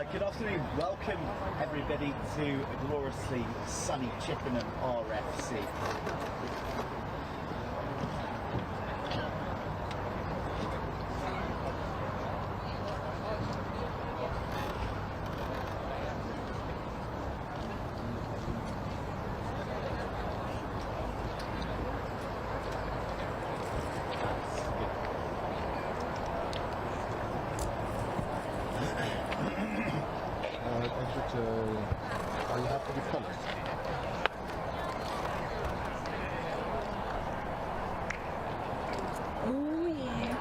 Good afternoon. Welcome everybody to a gloriously sunny Chippenham RFC. Are you happy with colours? Oh yeah.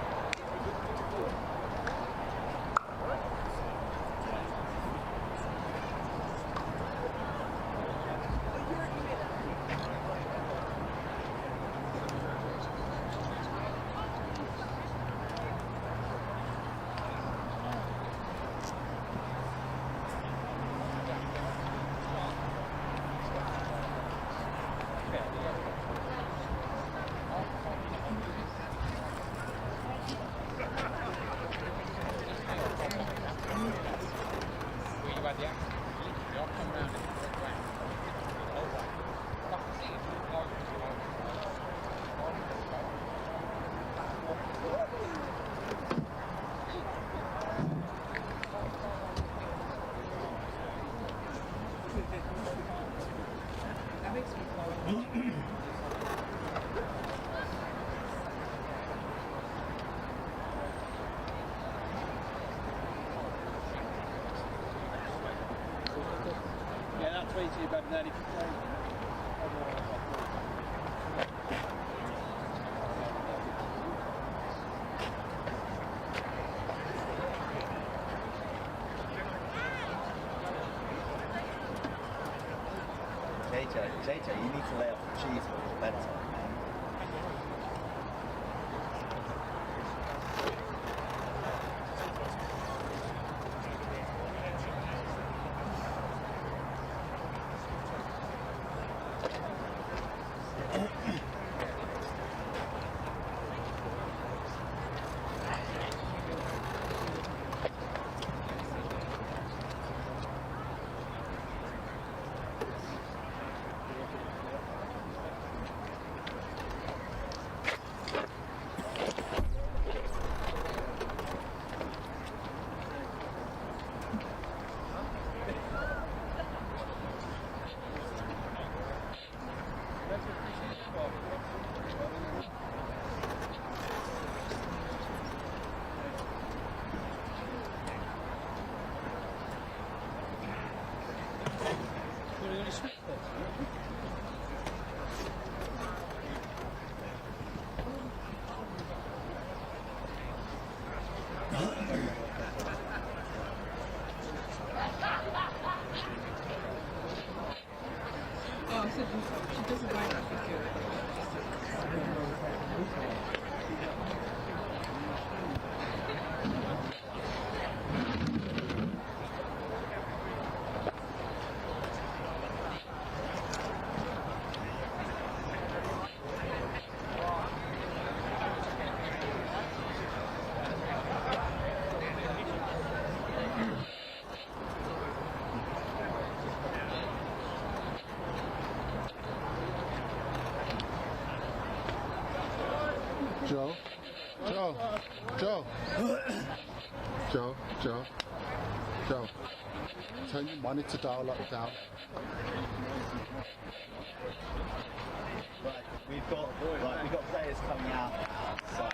Yeah, that's way too bad. Then if you play. JJ, you need to lay off the cheese for bedtime. Oh, so she doesn't like that picture. Joe, turn your monitor dial up down. Right, we've got players coming out now, so.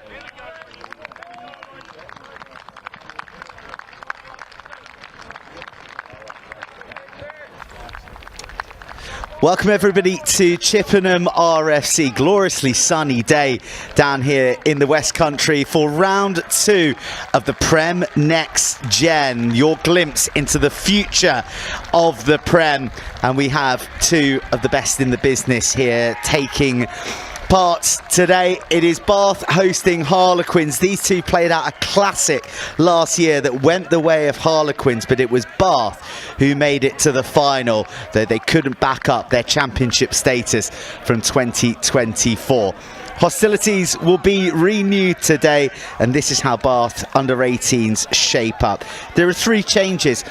Welcome everybody to Chippenham RFC. Gloriously sunny day down here in the West Country for round 2 of the Prem Next Gen. Your glimpse into the future of the Prem, and we have 2 of the best in the business here taking part today. It is Bath hosting Harlequins. These 2 played out a classic last year that went the way of Harlequins, but it was Bath who made it to the final, though they couldn't back up their championship status from 2024. Hostilities will be renewed today, and this is how Bath under-18s shape up. There are 3 changes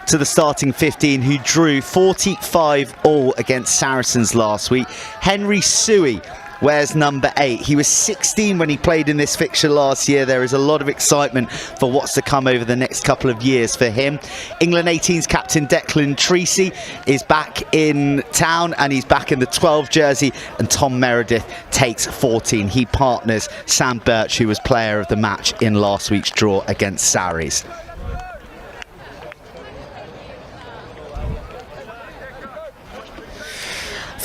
to the starting 15, who drew 45 all against Saracens last week. Henry Suey wears number 8. He was 16 when he played in this fixture last year. There is a lot of excitement for what's to come over the next couple of years for him. England 18's captain Declan Treacy is back in town, and he's back in the 12 jersey, and Tom Meredith takes 14. He partners Sam Birch, who was player of the match in last week's draw against Sarries.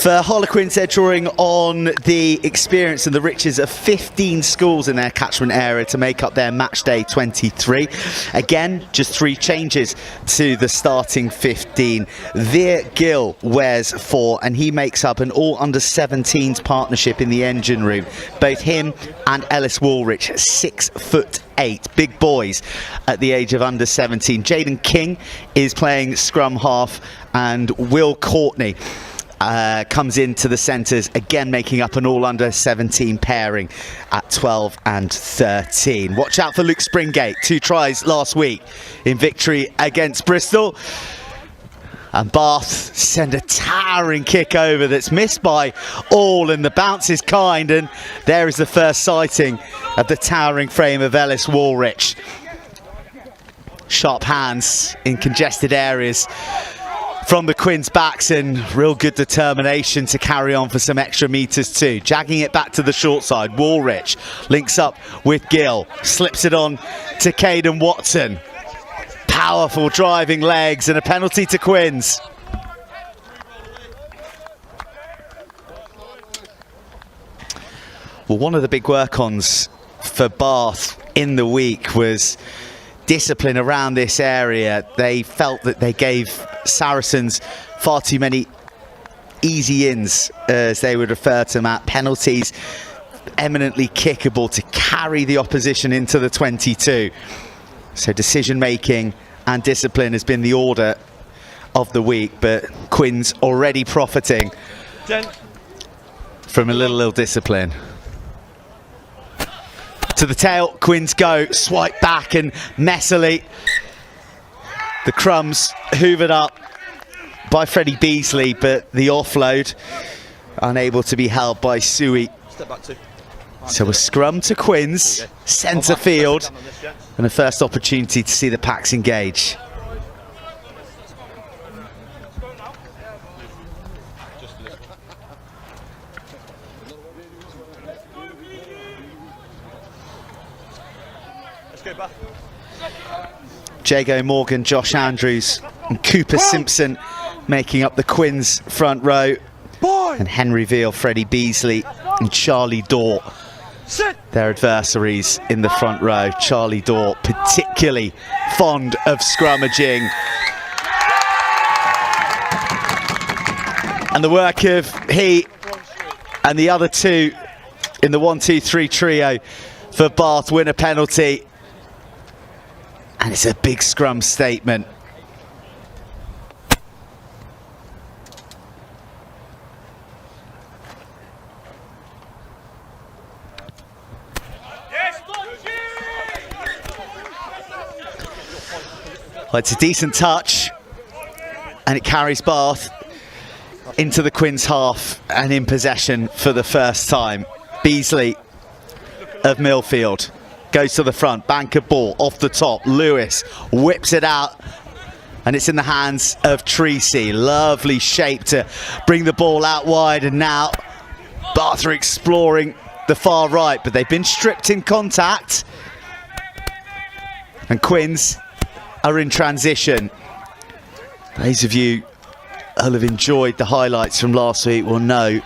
For Harlequins, they're drawing on the experience and the riches of 15 schools in their catchment area to make up their match day 23. Again, just 3 changes to the starting 15. Veer Gill wears 4, and he makes up an all under 17s partnership in the engine room. Both him and Ellis Woolrich, 6'8", big boys at the age of under 17. Jaden King is playing scrum half, and Will Courtney comes into the centres, again making up an all-under-17 pairing at 12 and 13. Watch out for Luke Springate, 2 tries last week in victory against Bristol. And Bath send a towering kick over that's missed by all, and the bounce is kind, and there is the first sighting of the towering frame of Ellis Woolrich. Sharp hands in congested areas from the Quins backs, and real good determination to carry on for some extra metres too. Jagging it back to the short side, Woolrich links up with Gill, slips it on to Caden Watson. Powerful driving legs, and a penalty to Quins. Well, one of the big work-ons for Bath in the week was discipline around this area. They felt that they gave Saracens far too many easy ins, as they would refer to them, at penalties eminently kickable to carry the opposition into the 22. So decision making and discipline has been the order of the week, but Quins already profiting from a little discipline. To the tail, Quins go, swipe back, and messily the crumbs hoovered up by Freddie Beasley, but the offload unable to be held by Suey. So a scrum to Quins, centre field, and a first opportunity to see the packs engage. Jago Morgan, Josh Andrews and Cooper Simpson making up the Quins front row. And Henry Veal, Freddie Beasley and Charlie Dorr, their adversaries in the front row. Charlie Dorr particularly fond of scrummaging. And the work of he and the other two in the 1-2-3 trio for Bath win a penalty. And it's a big scrum statement. Well, it's a decent touch, and it carries Bath into the Quins half and in possession for the first time. Beasley of Millfield goes to the front, banker ball off the top. Lewis whips it out, and it's in the hands of Treacy. Lovely shape to bring the ball out wide, and now Bath are exploring the far right, but they've been stripped in contact, and Quins are in transition. Those of you who have enjoyed the highlights from last week will know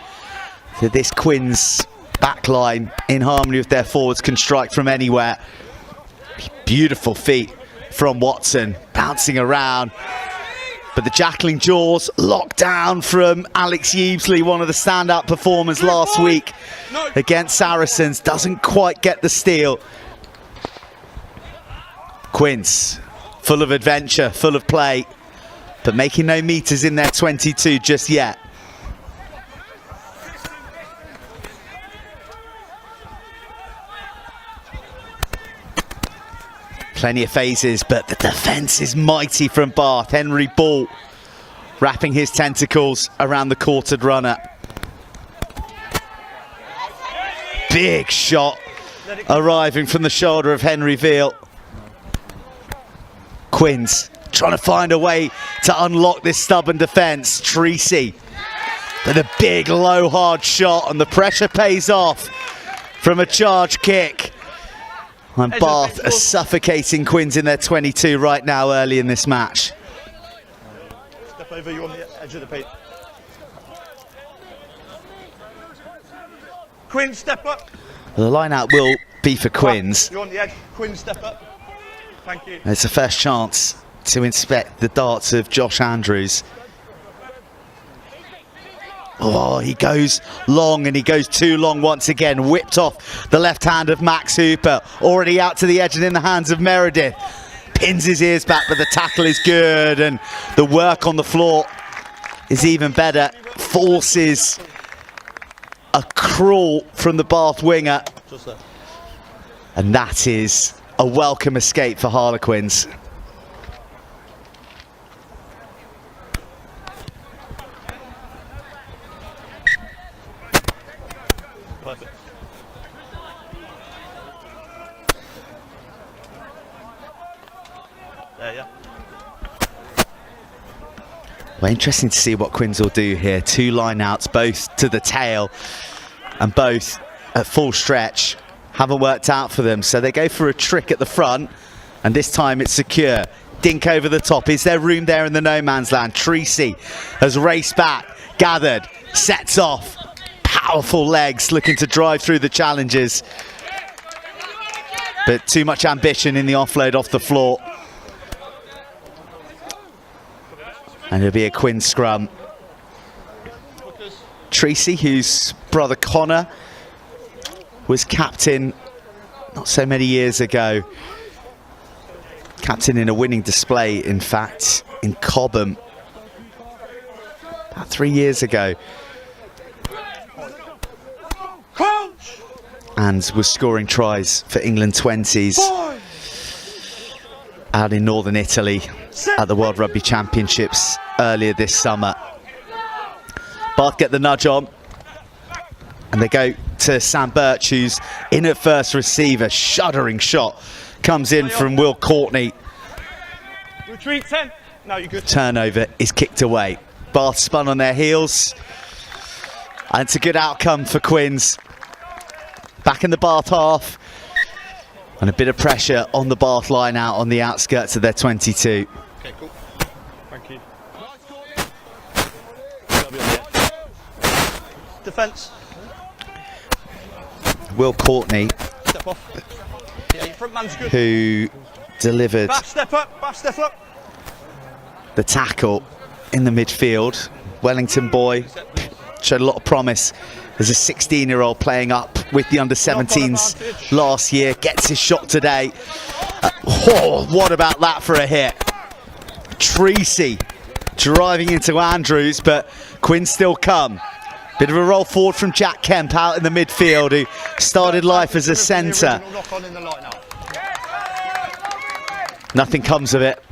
that this Quins backline, in harmony with their forwards, can strike from anywhere. Beautiful feet from Watson, bouncing around, but the jackling jaws locked down from Alex Yeabesley, one of the standout performers last week against Saracens. Doesn't quite get the steal. Quins, full of adventure, full of play, but making no meters in their 22 just yet. Plenty of phases, but the defence is mighty from Bath. Henry Ball wrapping his tentacles around the quartered runner. Big shot arriving from the shoulder of Henry Veal. Quins trying to find a way to unlock this stubborn defence. Treacy with a big low hard shot, and the pressure pays off from a charge kick. And Bath are suffocating Quins in their 22 right now early in this match. Step over, you're on the edge of the paint. Quins, step up. The line out will be for Quins. You're on the edge. Quins, step up. Thank you. It's the first chance to inspect the darts of Josh Andrews. Oh, he goes long, and he goes too long once again. Whipped off the left hand of Max Hooper. Already out to the edge and in the hands of Meredith. Pins his ears back, but the tackle is good, and the work on the floor is even better. Forces a crawl from the Bath winger. And that is a welcome escape for Harlequins. Perfect. There, yeah. Well, interesting to see what Quins will do here. Two line outs, both to the tail and both at full stretch. Haven't worked out for them, so they go for a trick at the front, and this time it's secure. Dink over the top. Is there room there in the no man's land? Treacy has raced back, gathered, sets off. Powerful legs looking to drive through the challenges, but too much ambition in the offload off the floor. And it'll be a Quins scrum. Treacy, whose brother Connor was captain not so many years ago. Captain in a winning display, in fact, in Cobham about 3 years ago. And was scoring tries for England 20s out in northern Italy at the World Rugby Championships earlier this summer. Bath get the nudge on, and they go to Sam Birch, who's in at first receiver. Shuddering shot comes in from Will Courtney. Retreat 10. No, you're good. Turnover is kicked away. Bath spun on their heels, and it's a good outcome for Quins. Back in the Bath half, and a bit of pressure on the Bath line out on the outskirts of their 22. Okay, cool. Thank you. Defence. Will Courtney, Step off. Yeah, your front man's good. who delivered Bath, step up. Bath, step up. the tackle in the midfield. Wellington boy, showed a lot of promise as a 16-year-old playing up with the under-17s last year. Gets his shot today. Oh, what about that for a hit? Treacy driving into Andrews, but Quins still come. Bit of a roll forward from Jack Kemp out in the midfield, who started life as a centre. Nothing comes of it.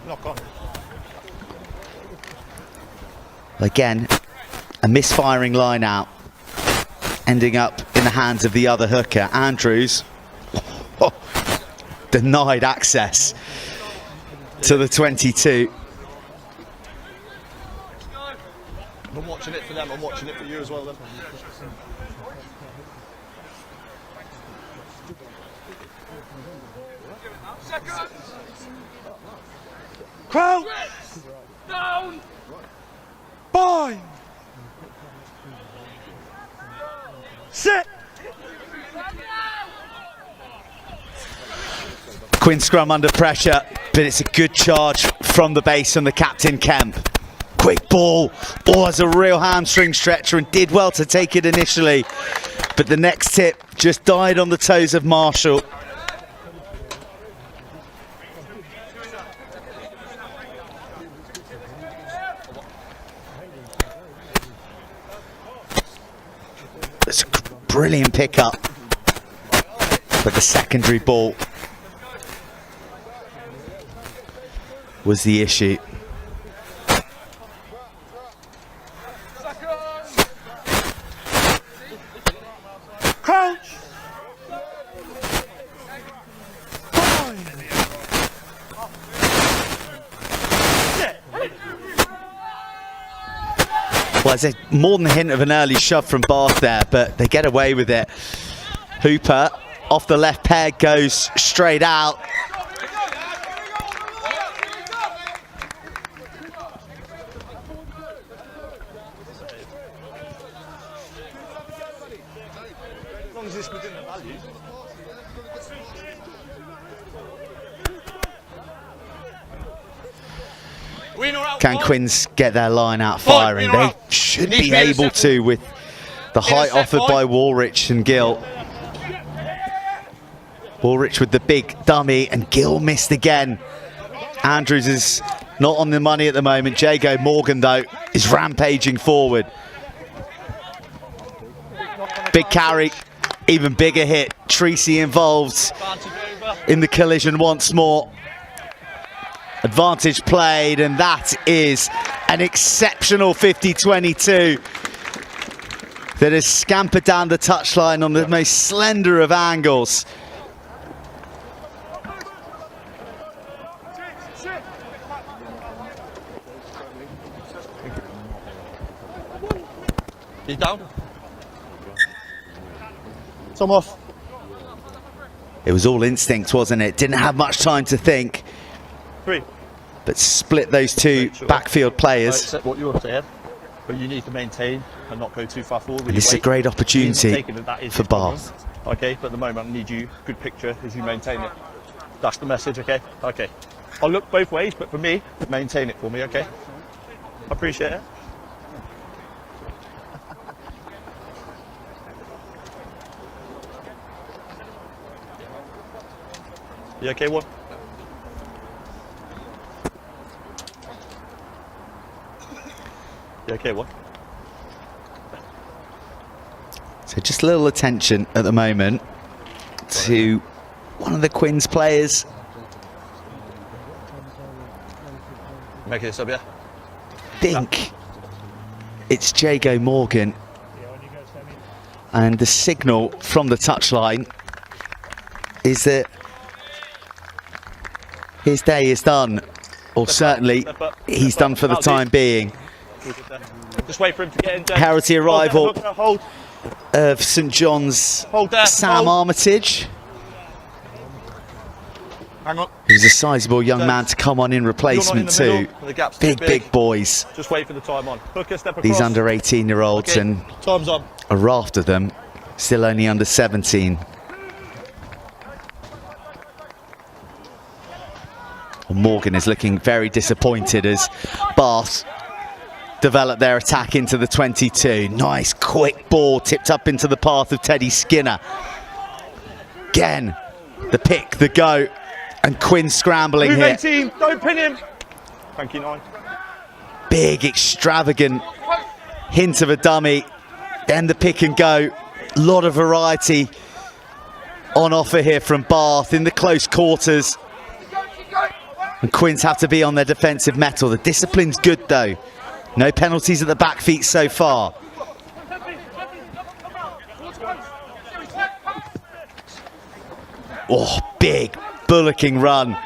Knock on. Again, a misfiring line out, ending up in the hands of the other hooker. Andrews denied access to the 22. I'm watching it for them, I'm watching it for you as well then. Crowd! Down! Bind! Sit! Quins scrum under pressure, but it's a good charge from the base from the captain Kemp. Quick ball, has a real hamstring stretcher and did well to take it initially, but the next tip just died on the toes of Marshall. It's a brilliant pickup But the secondary ball was the issue. Crouch! Well, there's more than a hint of an early shove from Bath there, but they get away with it. Hooper off the left peg goes straight out. As long as it's within the values. Can Quins get their line out firing? They should be able to with the height offered by Woolrich and Gill. Woolrich with the big dummy and Gill missed again. Andrews is not on the money at the moment. Jago Morgan, though, is rampaging forward. Big carry, even bigger hit. Treacy involved in the collision once more. Advantage played, and that is an exceptional 50-22 that has scampered down the touchline on the most slender of angles. He's down. Tom off. It was all instinct, wasn't it? Didn't have much time to think. 3. But split those two backfield players. Accept what you're saying, but you need to maintain and not go too far forward. This is a great opportunity for Bath. Okay, but at the moment I need you, good picture as you maintain it. That's the message, okay? Okay. I'll look both ways, but for me, maintain it for me, okay? I appreciate it. You okay, one? You okay, what? So just a little attention at the moment to one of the Quins players. Make it a sub, yeah? Think it's Jago Morgan. And the signal from the touchline is that his day is done. Or certainly he's done for the time being. Just wait for him to get in there. Parity arrival Hold. of St John's Hold there. Sam Armitage. Hang on. He's a sizable young man to come on in replacement too. Big boys. Just wait for the time on. Hooker, step across. These under 18-year-olds, Okay, and time's on. a raft of them still only under 17. Well, Morgan is looking very disappointed as Bath develop their attack into the 22. Nice quick ball tipped up into the path of Teddy Skinner. Again, the pick, the go, and Quinn scrambling Move here. 18, don't pin him. Thank you, 9. Big, extravagant hint of a dummy. Then the pick and go. A lot of variety on offer here from Bath in the close quarters. And Quins have to be on their defensive mettle. The discipline's good though. No penalties at the back feet so far. Oh, big bullocking run.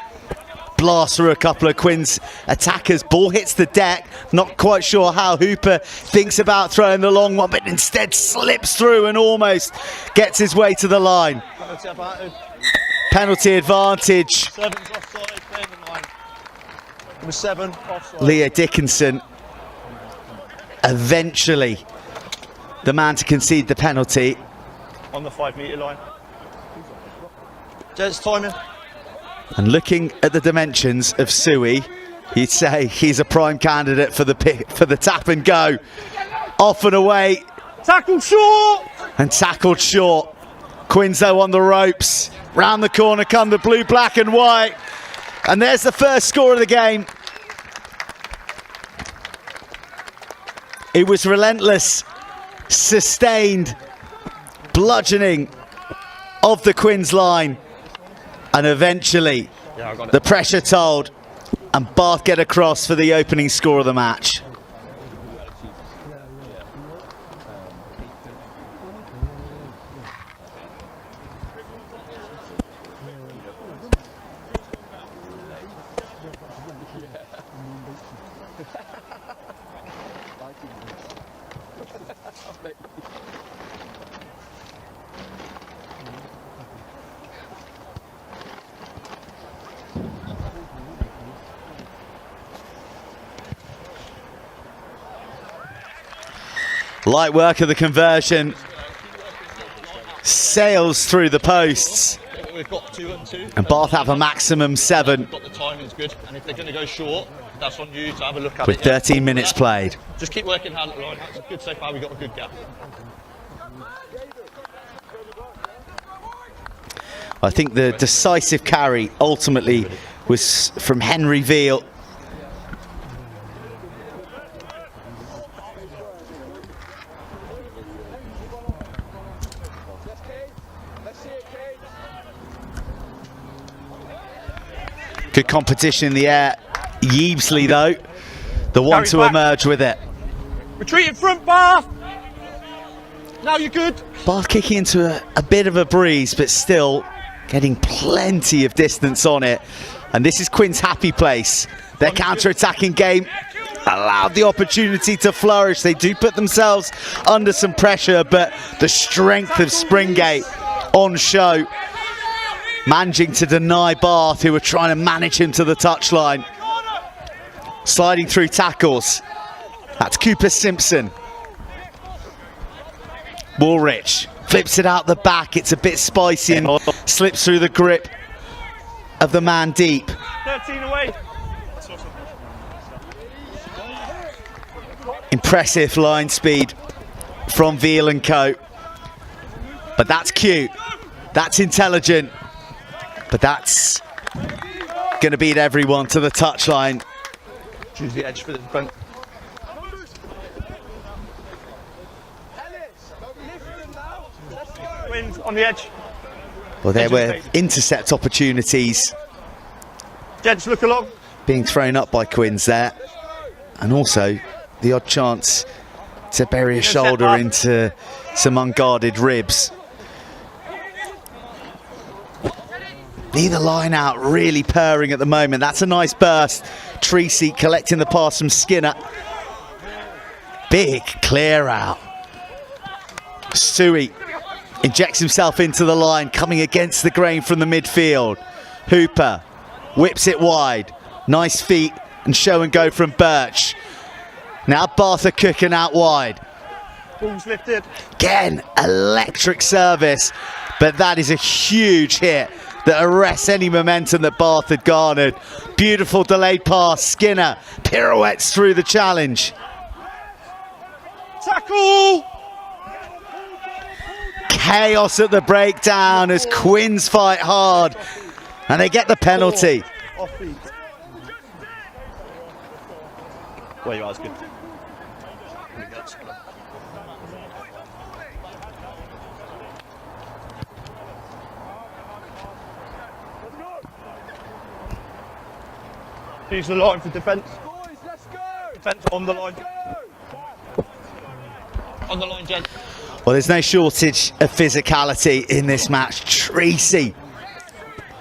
Blast through a couple of Quins attackers. Ball hits the deck. Not quite sure how Hooper thinks about throwing the long one, but instead slips through and almost gets his way to the line. Penalty advantage. 7's offside, playing the line. Number 7, offside. Leo Dickinson, eventually the man to concede the penalty. On the 5-metre line. Jets timing. And looking at the dimensions of Suey, you'd say he's a prime candidate for the tap and go. Off and away. Tackle short! And tackled short. Quins though on the ropes. Round the corner come the blue, black and white. And there's the first score of the game. It was relentless, sustained, bludgeoning of the Quins line. And eventually, Yeah, I got it. the pressure told, and Bath get across for the opening score of the match. Light work of the conversion. Sails through the posts. We've got 2 and 2. And Bath have a maximum 7 Got the timing's good, and if they're going to go short, that's on you to have a look at with it. yeah. 13 minutes played. Just keep working hard at the line. That's good so far. We got a good gap. I think the decisive carry ultimately was from Henry Veal. Good competition in the air. Yeebsley, though, the one Carry to back. emerge with it. Retreat in front, Bath! Now you're good. Bath kicking into a bit of a breeze, but still getting plenty of distance on it. And this is Quins' happy place. Their counter-attacking game allowed the opportunity to flourish. They do put themselves under some pressure, but the strength of Springgate on show, managing to deny Bath, who were trying to manage him to the touchline. Sliding through tackles. That's Cooper Simpson. Woolrich flips it out the back. It's a bit spicy and slips through the grip of the man deep. 13 away. Impressive line speed from Veal and Co. But that's cute. That's intelligent. But that's going to beat everyone to the touchline. Choose the edge for the front. Quins on the edge. Well, there were intercept opportunities Gents, look along. being thrown up by Quins there. And also the odd chance to bury a shoulder into some unguarded ribs. Neither line out really purring at the moment. That's a nice burst. Treacy collecting the pass from Skinner. Big clear out. Suey injects himself into the line, coming against the grain from the midfield. Hooper whips it wide. Nice feet and show and go from Birch. Now Bath are cooking out wide. Balls lifted. Again, electric service, but that is a huge hit that arrests any momentum that Bath had garnered. Beautiful delayed pass. Skinner pirouettes through the challenge. Tackle! Chaos at the breakdown as Quins fight hard, and they get the penalty. Off feet. Where you are is good. Use the line for defence. Defence on the line. On the line, gent. Well, there's no shortage of physicality in this match. Treacy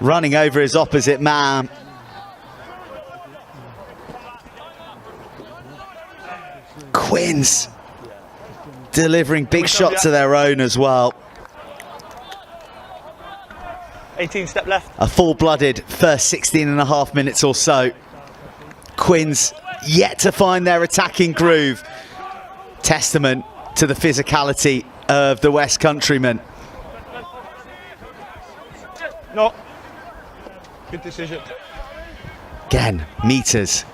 running over his opposite man. Quins delivering big shots of their own as well. 18 step left. A full-blooded first 16 and a half minutes or so. Quins yet to find their attacking groove. Testament to the physicality of the West Countrymen. No. Good decision. Again, meters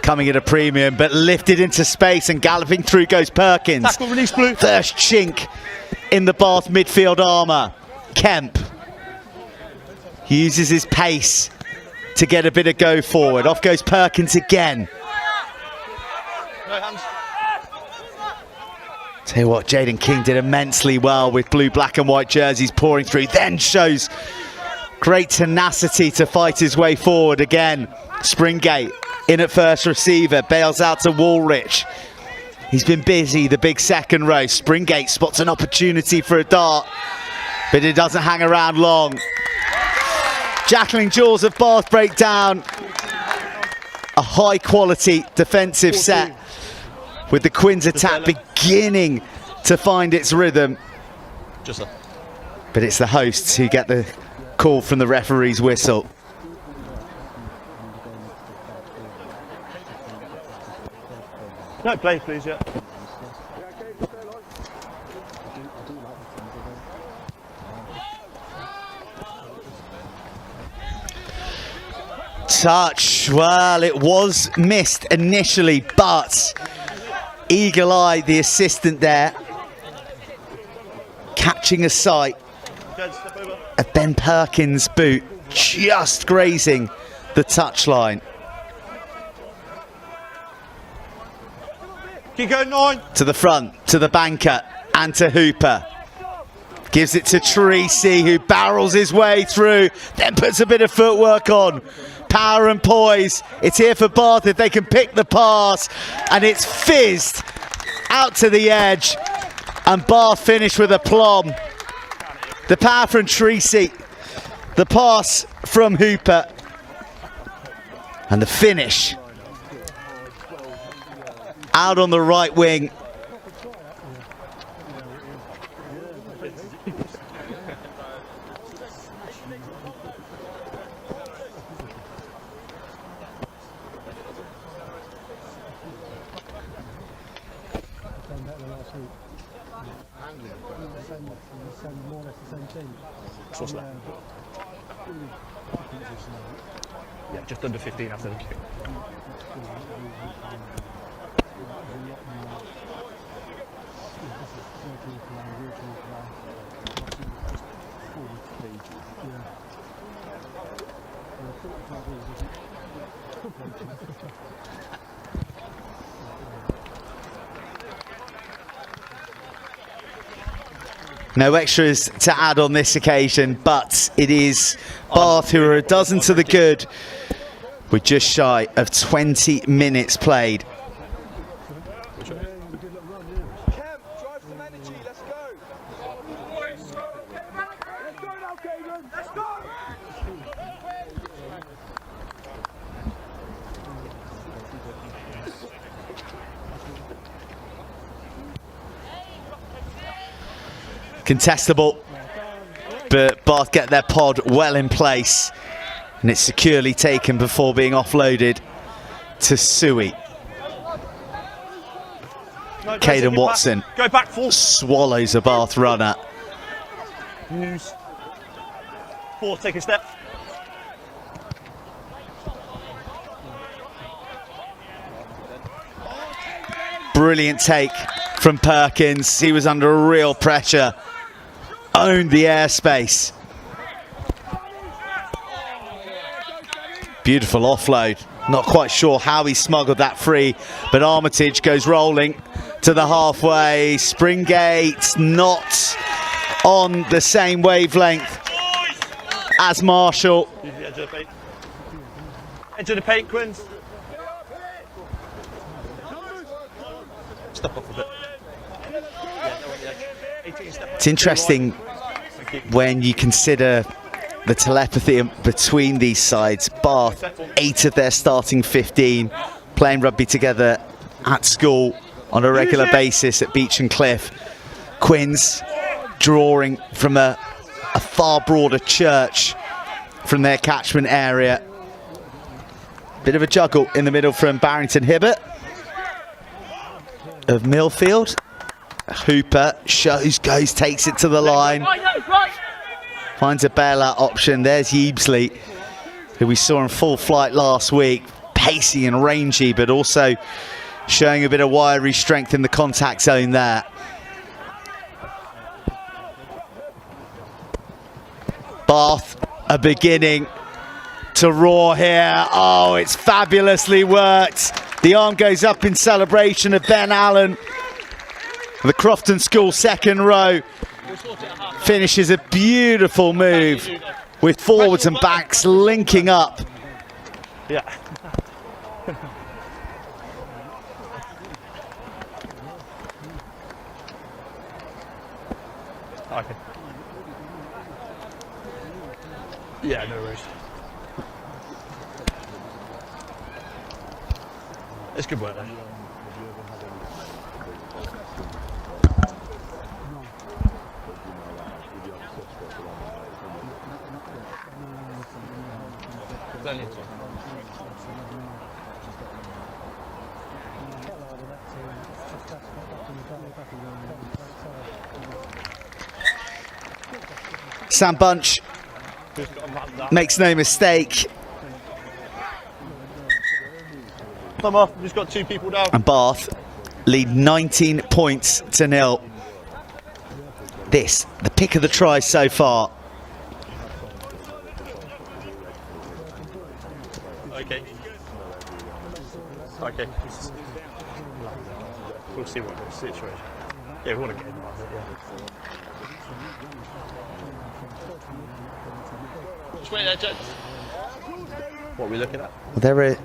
coming at a premium, but lifted into space and galloping through goes Perkins. Tackle, release blue. First chink in the Bath midfield armour. Kemp uses his pace to get a bit of go forward. Off goes Perkins again. No hands. Tell you what, Jaden King did immensely well with blue, black and white jerseys pouring through, then shows great tenacity to fight his way forward again. Springate in at first receiver, bails out to Woolrich. He's been busy, the big second row. Springate spots an opportunity for a dart, but it doesn't hang around long. Jacqueline Jules of Bath break down. A high quality defensive set with the Quins attack beginning to find its rhythm. But it's the hosts who get the call from the referee's whistle. No, play, please, yeah. Touch, well, it was missed initially, but Eagle Eye, the assistant there, catching a sight of Ben Perkins' boot, just grazing the touchline. Keep going, 9. To the front, to the banker, and to Hooper. Gives it to Tracy, who barrels his way through, then puts a bit of footwork on. Power and poise. It's here for Bath if they can pick the pass, and it's fizzed out to the edge, and Bath finish with aplomb. The power from Tracy, the pass from Hooper, and the finish out on the right wing. What's that? Yeah, just under 15 after the kick. No extras to add on this occasion, but it is Bath who are a dozen to the good with just shy of 20 minutes played. Contestable, but Bath get their pod well in place, and it's securely taken before being offloaded to Suey. No, Caden Watson go back full. Swallows a Bath runner. News. 4, take a step. Brilliant take from Perkins. He was under real pressure. Owned the airspace. Beautiful offload. Not quite sure how he smuggled that free, but Armitage goes rolling to the halfway. Springate not on the same wavelength as Marshall. Edge of the paint, Quins. Step off a bit. It's interesting when you consider the telepathy between these sides. Bath, 8 of their starting 15 playing rugby together at school on a regular basis at Beach and Cliff. Quins drawing from a far broader church from their catchment area. Bit of a juggle in the middle from Barrington Hibbert of Millfield. Hooper shows, goes, takes it to the line. Finds a bailout option. There's Yeebsley, who we saw in full flight last week. Pacey and rangy, but also showing a bit of wiry strength in the contact zone there. Bath are beginning to roar here. Oh, it's fabulously worked. The arm goes up in celebration of Ben Allen. The Crofton School second row finishes a beautiful move with forwards and backs linking up. Yeah. Okay. Yeah, no worries. It's good work then. Sam Bunch makes no mistake, Come off, we've just got 2 people down. and Bath lead 19 points to 0. This, the pick of the try so far. Okay. Okay. We'll see what the situation. Yeah, we want to get in on it, yeah. Just wait there, Jack. What are we looking at? There are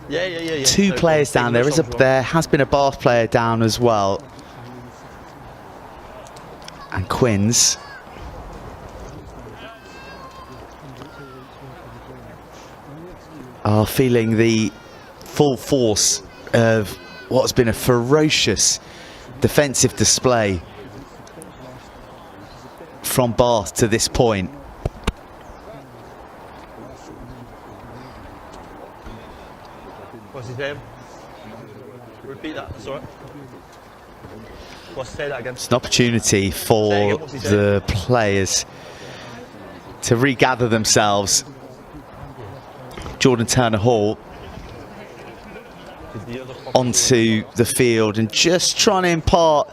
Yeah. two So, players down. There has been a Bath player down as well. And Quins are feeling the full force of what's been a ferocious defensive display from Bath to this point. What's his name? Repeat that, sorry. Say that again. It's an opportunity for the players to regather themselves. Jordan Turner Hall onto the field and just trying to impart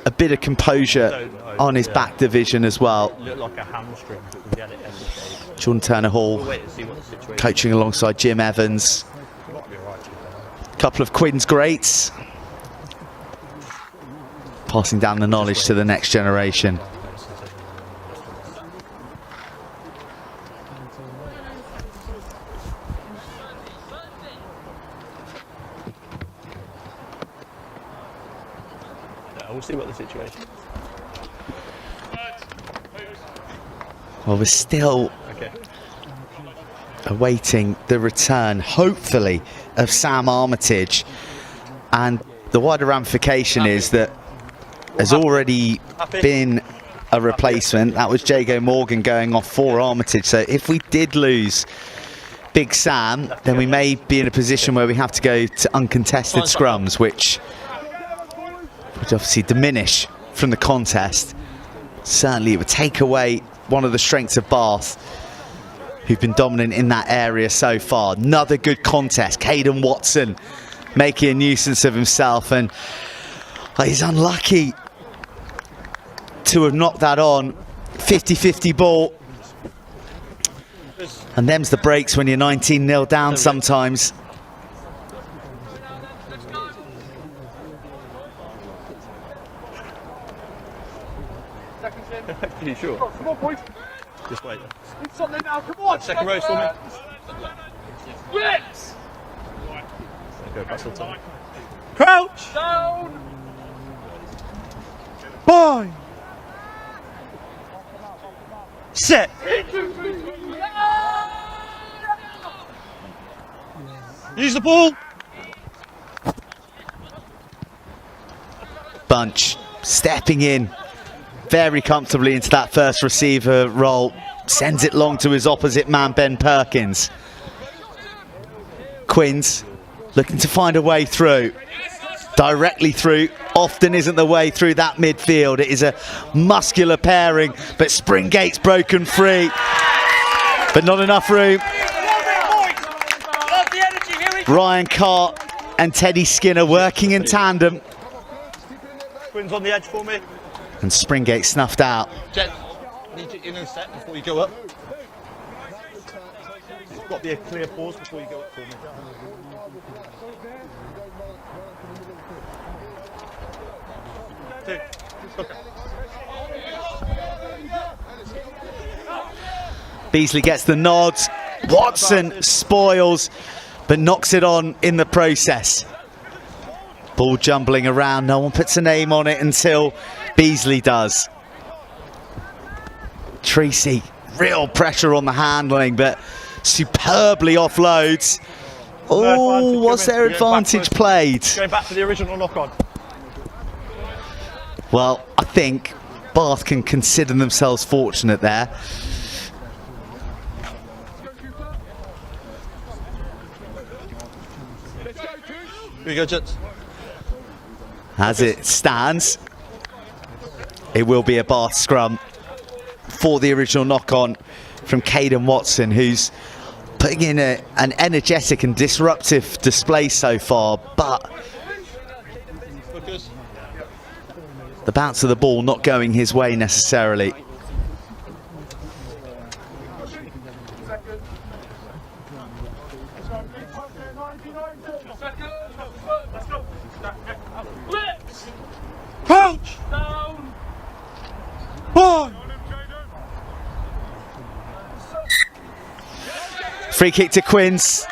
a bit of composure on his back division as well. Looked like a hamstring, but we had it every stage. Jordan Turner Hall We'll wait and see what the situation coaching alongside Jim Evans. might be alright, to be fair. Couple of Quins greats, passing down the knowledge to the next generation. Yeah, we'll see what the situation. Well, we're still Okay. awaiting the return, hopefully, of Sam Armitage. And the wider ramification is that there's already been a replacement. That was Jago Morgan going off for Armitage. So if we did lose Big Sam, then we may be in a position where we have to go to uncontested scrums, which would obviously diminish from the contest. Certainly it would take away one of the strengths of Bath, who've been dominant in that area so far. Another good contest. Caden Watson making a nuisance of himself, and he's unlucky to have knocked that on. 50-50 ball. And them's the breaks when you're 19-0 down sometimes. Are you sure? Come on, boys. Just wait. Need something now. Come on. Second row for me. Blitz. Go Russell time. Crouch! Down. Bind! Set! Use the ball! Bunch stepping in very comfortably into that first receiver role. Sends it long to his opposite man, Ben Perkins. Quins looking to find a way through. Directly through often isn't the way through that midfield. It is a muscular pairing, but Springgate's broken free. But not enough room. Ryan Cart and Teddy Skinner working in tandem. Quins on the edge for me. And Springgate snuffed out. Jen, need you in a set before you go up. There's got to be a clear pause before you go up for me. 2. Okay. Beasley gets the nod. Watson spoils, but knocks it on in the process. Ball jumbling around. No one puts a name on it until Beasley does. Tracy, real pressure on the handling, but superbly offloads. Oh, was their advantage played? Going back to the original knock-on. Well, I think Bath can consider themselves fortunate there. Here we go, gents. As it stands, it will be a Bath scrum for the original knock-on from Caden Watson, who's putting in an energetic and disruptive display so far, but the bounce of the ball not going his way necessarily. Crouch! One! Free kick to Quins.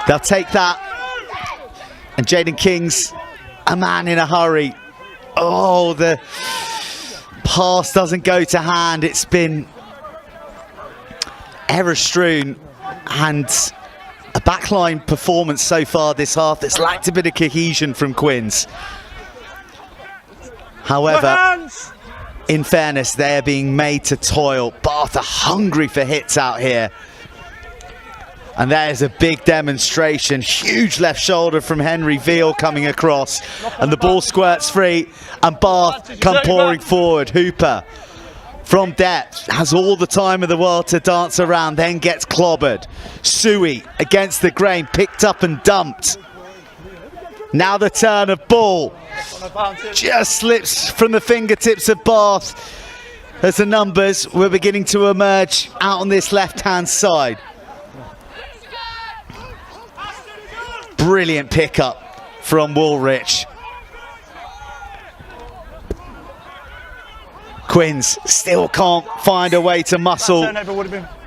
They'll take that. And Jaden King's a man in a hurry. Oh, the pass doesn't go to hand. It's been error-strewn, and a backline performance so far this half that's lacked a bit of cohesion from Quins. However, in fairness, they're being made to toil. Bath are hungry for hits out here. And there's a big demonstration. Huge left shoulder from Henry Veal coming across. And the ball squirts free. And Bath come pouring forward. Hooper from depth has all the time in the world to dance around, then gets clobbered. Suey against the grain, picked up and dumped. Now the turn of ball. Just slips from the fingertips of Bath as the numbers were beginning to emerge out on this left-hand side. Brilliant pickup from Woolrich. Quins still can't find a way to muscle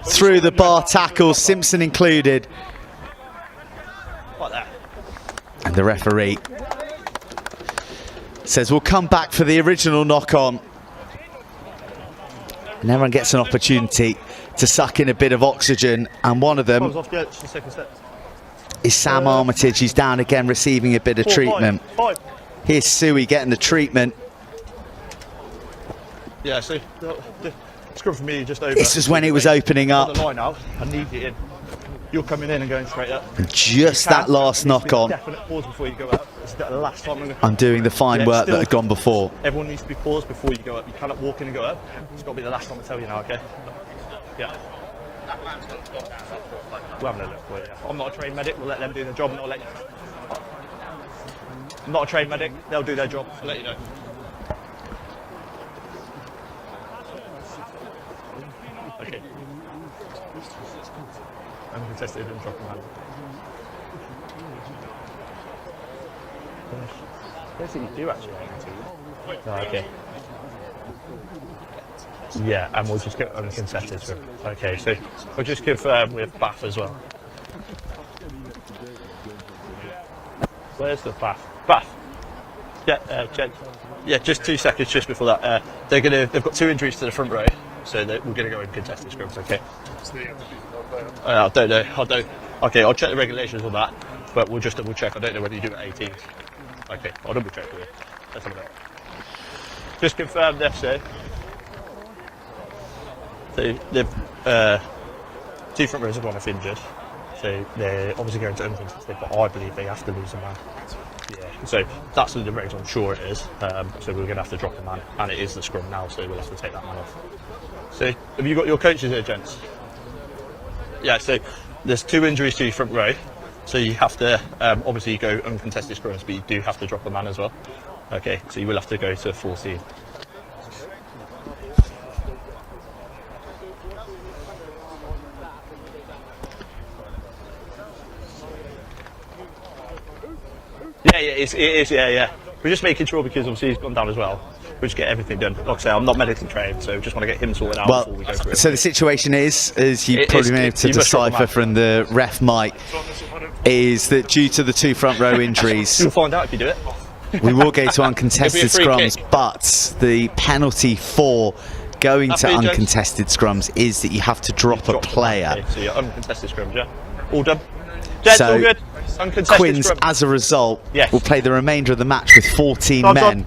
through the bar tackles, Simpson included. And the referee says we'll come back for the original knock-on. And everyone gets an opportunity to suck in a bit of oxygen, and one of them is Sam Armitage. He's down again, receiving a bit of treatment. Here's Suey getting the treatment. Yeah, so the scrum for me just over. This is when it was opening up. The line out, I need it in. You're coming in and going straight up. And just that last knock on. Definite pause before you go up. It's the last time I'm doing the fine work that had gone before. Everyone needs to be paused before you go up. You cannot walk in and go up. It's got to be the last time I tell you now, okay? Yeah. We're having a look for you. I'm not a trained medic. We'll let them do their job and I'll let you know. I'm not a trained medic. They'll do their job. I'll let you know. Okay. I'm contested and dropping that. I don't think you do actually. Oh, okay. Yeah, and we'll just get uncontested. Okay, so we'll just confirm with Bath as well. Where's the Bath? Bath. Yeah, Jen. Yeah, just 2 seconds just before that. They've got 2 injuries to the front row, so we're going to go in contested scrums. Okay. I don't know. Okay, I'll check the regulations on that, but we'll just double check. I don't know whether you do it at 18. Okay, I'll double check for you. Let's have a look. Just confirm this, sir. So they've 2 front rows of one are injured, so they're obviously going to uncontested, but I believe they have to lose a man. Yeah, so that's the regs. I'm sure it is. So we're going to have to drop a man, and it is the scrum now, so we'll have to take that man off. So have you got your coaches here, gents? Yeah. So there's 2 injuries to your front row, so you have to obviously go uncontested scrums, but you do have to drop a man as well. Okay, so you will have to go to 14. Yeah, it is, yeah. We're just making sure because obviously he's gone down as well. We'll just get everything done. Like I say, I'm not medically trained, so just want to get him sorted out before we go through it. So the situation is, as you probably been able to decipher from the ref mic, is that due to the 2 front row injuries, you'll find out if you do it. we will go to uncontested scrums, but the penalty for going to uncontested scrums is that you have to drop a player. Okay, so you're uncontested scrums, yeah? All done? Jets, all good? Uncontested Quins, scrum. as a result, Yes. will play the remainder of the match with 14 Time's men on.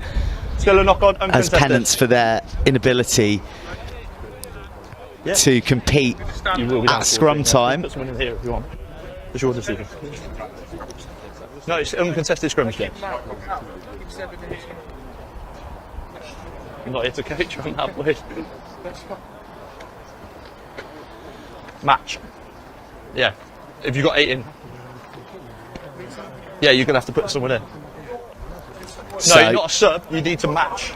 Still a knock on, as uncontested. penance for their inability to compete You will be down at scrum 14, time. Put someone in here if you want. It's your decision. No, it's uncontested scrums, James. I'm not here to coach on that, please. Match. Yeah. If you got 8 in. Yeah, you're going to have to put someone in. So No, you're not a sub, you need to match.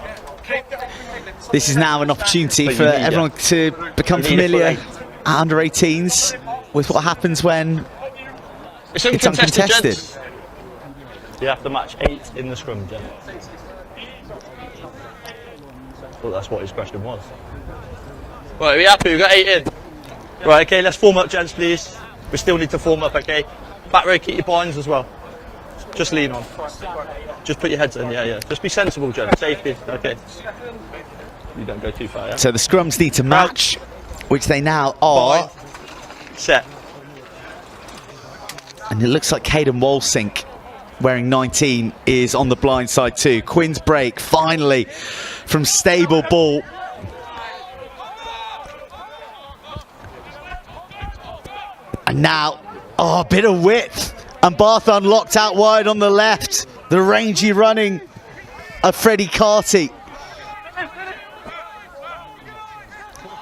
this is now an opportunity But for you need everyone to become You need it for familiar 8. at under 18s with what happens when It's it's uncontested. gents. You have to match 8 in the scrum, Jen. Well, that's what his question was. Right, are we happy? We've got 8 in. Right, okay, let's form up, gents, please. We still need to form up, okay? Back row, keep your binds as well. Just lean on. Just put your heads in, yeah. Just be sensible, Jen. Safety, okay. You don't go too far, yeah? So the scrums need to match, which they now are. Bind. Set. And it looks like Caden Wolsink, wearing 19, is on the blind side too. Quins break, finally, from stable ball. And now, a bit of width. And Bath unlocked out wide on the left. The rangy running of Freddie Carty.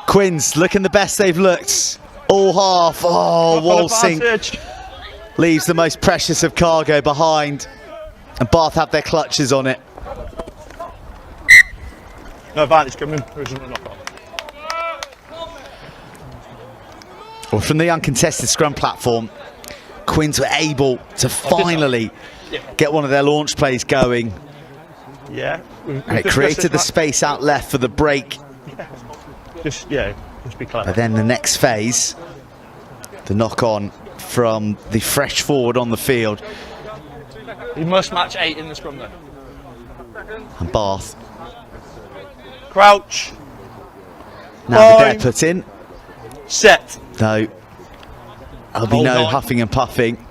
Quins looking the best they've looked all half. Oh, Wolsink leaves the most precious of cargo behind, and Bath have their clutches on it. No advantage coming. Well, from the uncontested scrum platform, Quins were able to finally get one of their launch plays going. Yeah. And it created the space out left for the break. Just be clever. But then the next phase, the knock on from the fresh forward on the field. You must match 8 in the scrum though. And Bath Crouch. now Fine. they're put in. Set. No, there'll be Hold no on. huffing and puffing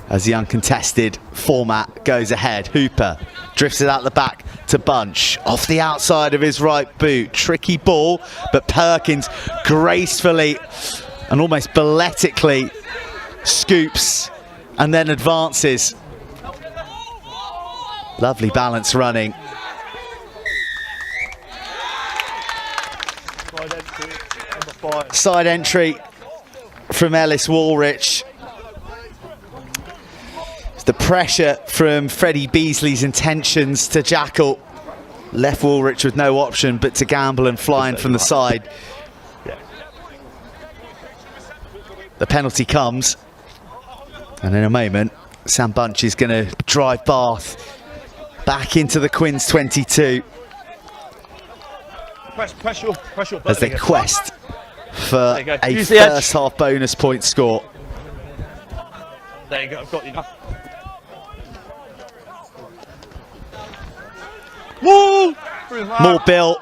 as the uncontested format goes ahead. Hooper drifts it out the back to Bunch, off the outside of his right boot. Tricky ball, but Perkins gracefully and almost balletically scoops and then advances. Lovely balance running. Side entry from Ellis Woolrich. It's the pressure from Freddie Beasley's intentions to Jackal. Left Woolrich with no option but to gamble and fly in from the side. The penalty comes, and in a moment Sam Bunch is going to drive Bath back into the Quins 22 Press your as they quest for you go. a Use the edge. first half bonus point score. There you go, I've got you now. Woo! More built,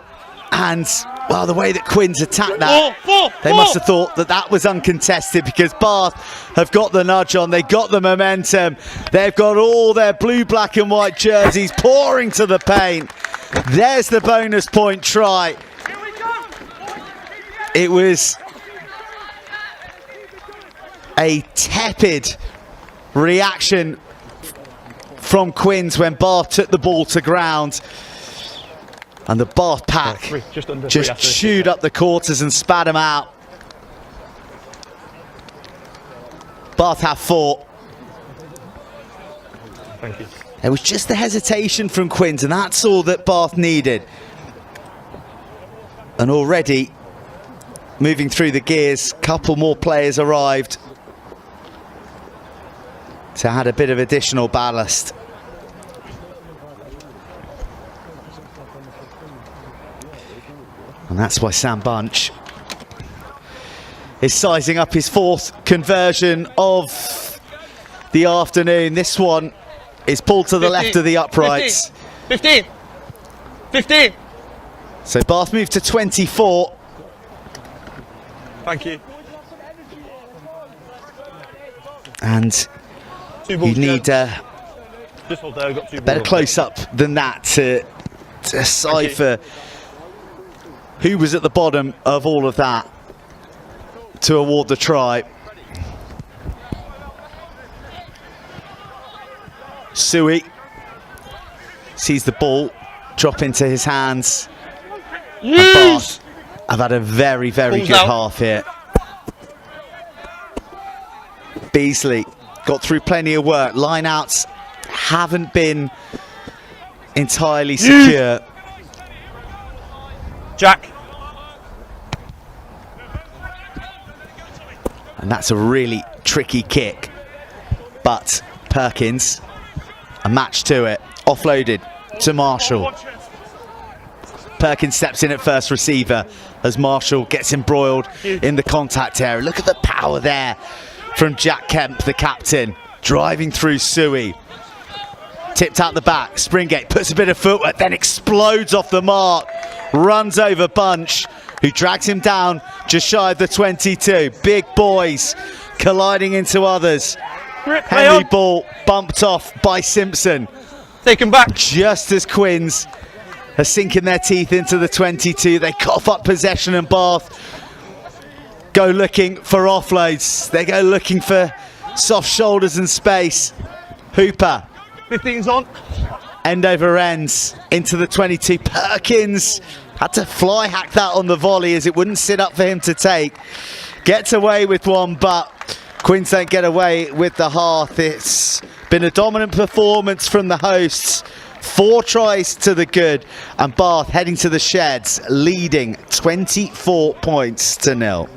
and well, the way that Quins attacked that, they must have thought that that was uncontested, because Bath have got the nudge on, they got the momentum, they've got all their blue, black and white jerseys pouring to the paint. There's the bonus point try. It was a tepid reaction from Quins when Bath took the ball to ground, and the Bath pack just chewed up the quarters and spat them out. Bath have 4. Thank you. There was just the hesitation from Quins, and that's all that Bath needed. And already moving through the gears, couple more players arrived to add a bit of additional ballast. And that's why Sam Bunch is sizing up his 4th conversion of the afternoon. This one is pulled to the 15, left of the uprights. 15. 15. So Bath moved to 24. Thank you. And 2 you balls. need Just hold there, I've got 2 balls. better close-up than that to decipher who was at the bottom of all of that to award the try. Sui sees the ball drop into his hands. And Bath have had a very, very Ball's good out. half here. Beasley got through plenty of work. Line-outs haven't been entirely secure. Jack. And that's a really tricky kick. But Perkins, a match to it. Offloaded to Marshall. Perkins steps in at first receiver as Marshall gets embroiled in the contact area. Look at the power there from Jack Kemp, the captain, driving through Sui. Tipped out the back, Springate puts a bit of footwork, then explodes off the mark, runs over Bunch, who drags him down just shy of the 22. Big boys colliding into others. Henry Ball bumped off by Simpson. Take him back. Just as Quins are sinking their teeth into the 22, they cough up possession and Bath go looking for offloads. They go looking for soft shoulders and space. Hooper. 15's on. End over ends into the 22. Perkins had to fly hack that on the volley as it wouldn't sit up for him to take. Gets away with one, but Quins don't get away with the hearth. It's been a dominant performance from the hosts. 4 tries to the good, and Bath heading to the sheds, leading 24 points to 0.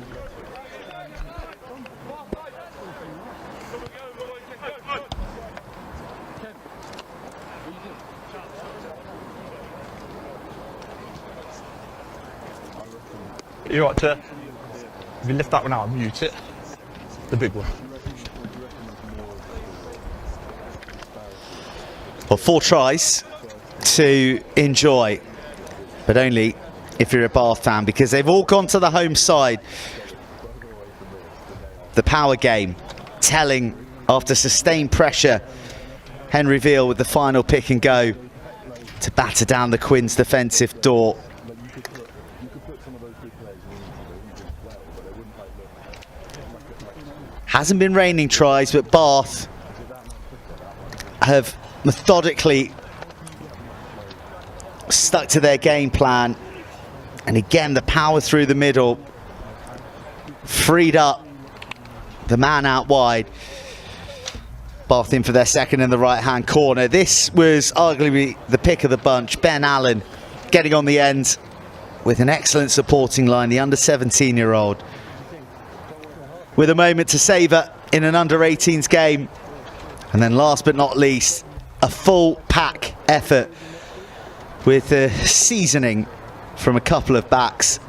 You're right to, if you lift that one out and mute it, the big one. Well, 4 tries to enjoy, but only if you're a Bath fan, because they've all gone to the home side. The power game telling after sustained pressure. Henry Veal with the final pick and go to batter down the Quins' defensive door. Hasn't been raining tries, but Bath have methodically stuck to their game plan. And again, the power through the middle freed up the man out wide. Bath in for their second in the right-hand corner. This was arguably the pick of the bunch. Ben Allen getting on the end with an excellent supporting line, the under 17-year-old. With a moment to savour in an under-18s game. And then last but not least, a full pack effort with the seasoning from a couple of backs.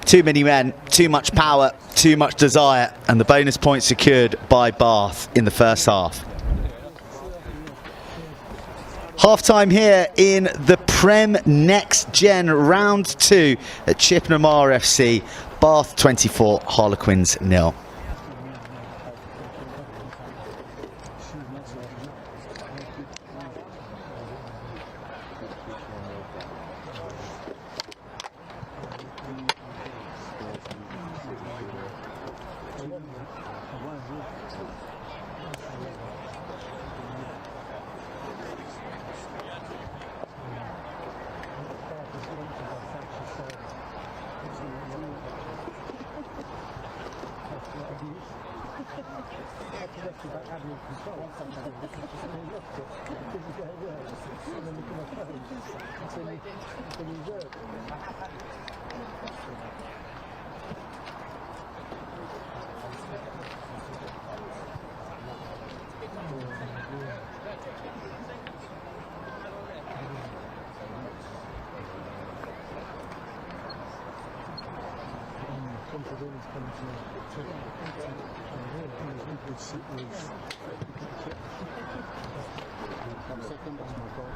Too many men, too much power, too much desire, and the bonus point secured by Bath in the first half. Half-time here in the Prem Next Gen Round 2 at Chippenham RFC. Bath 24, Harlequins 0. Second, that's my goal.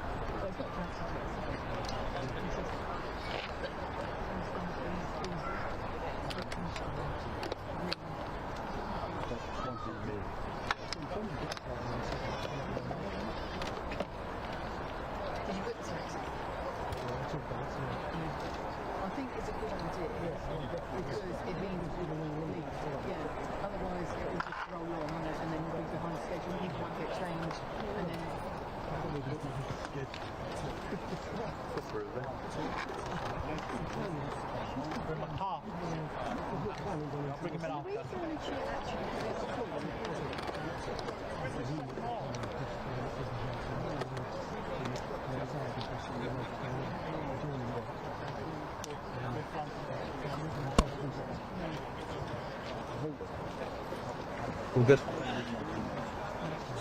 I think it's a good idea because it means otherwise it will just roll on and then go behind schedule and people might get changed and then All good.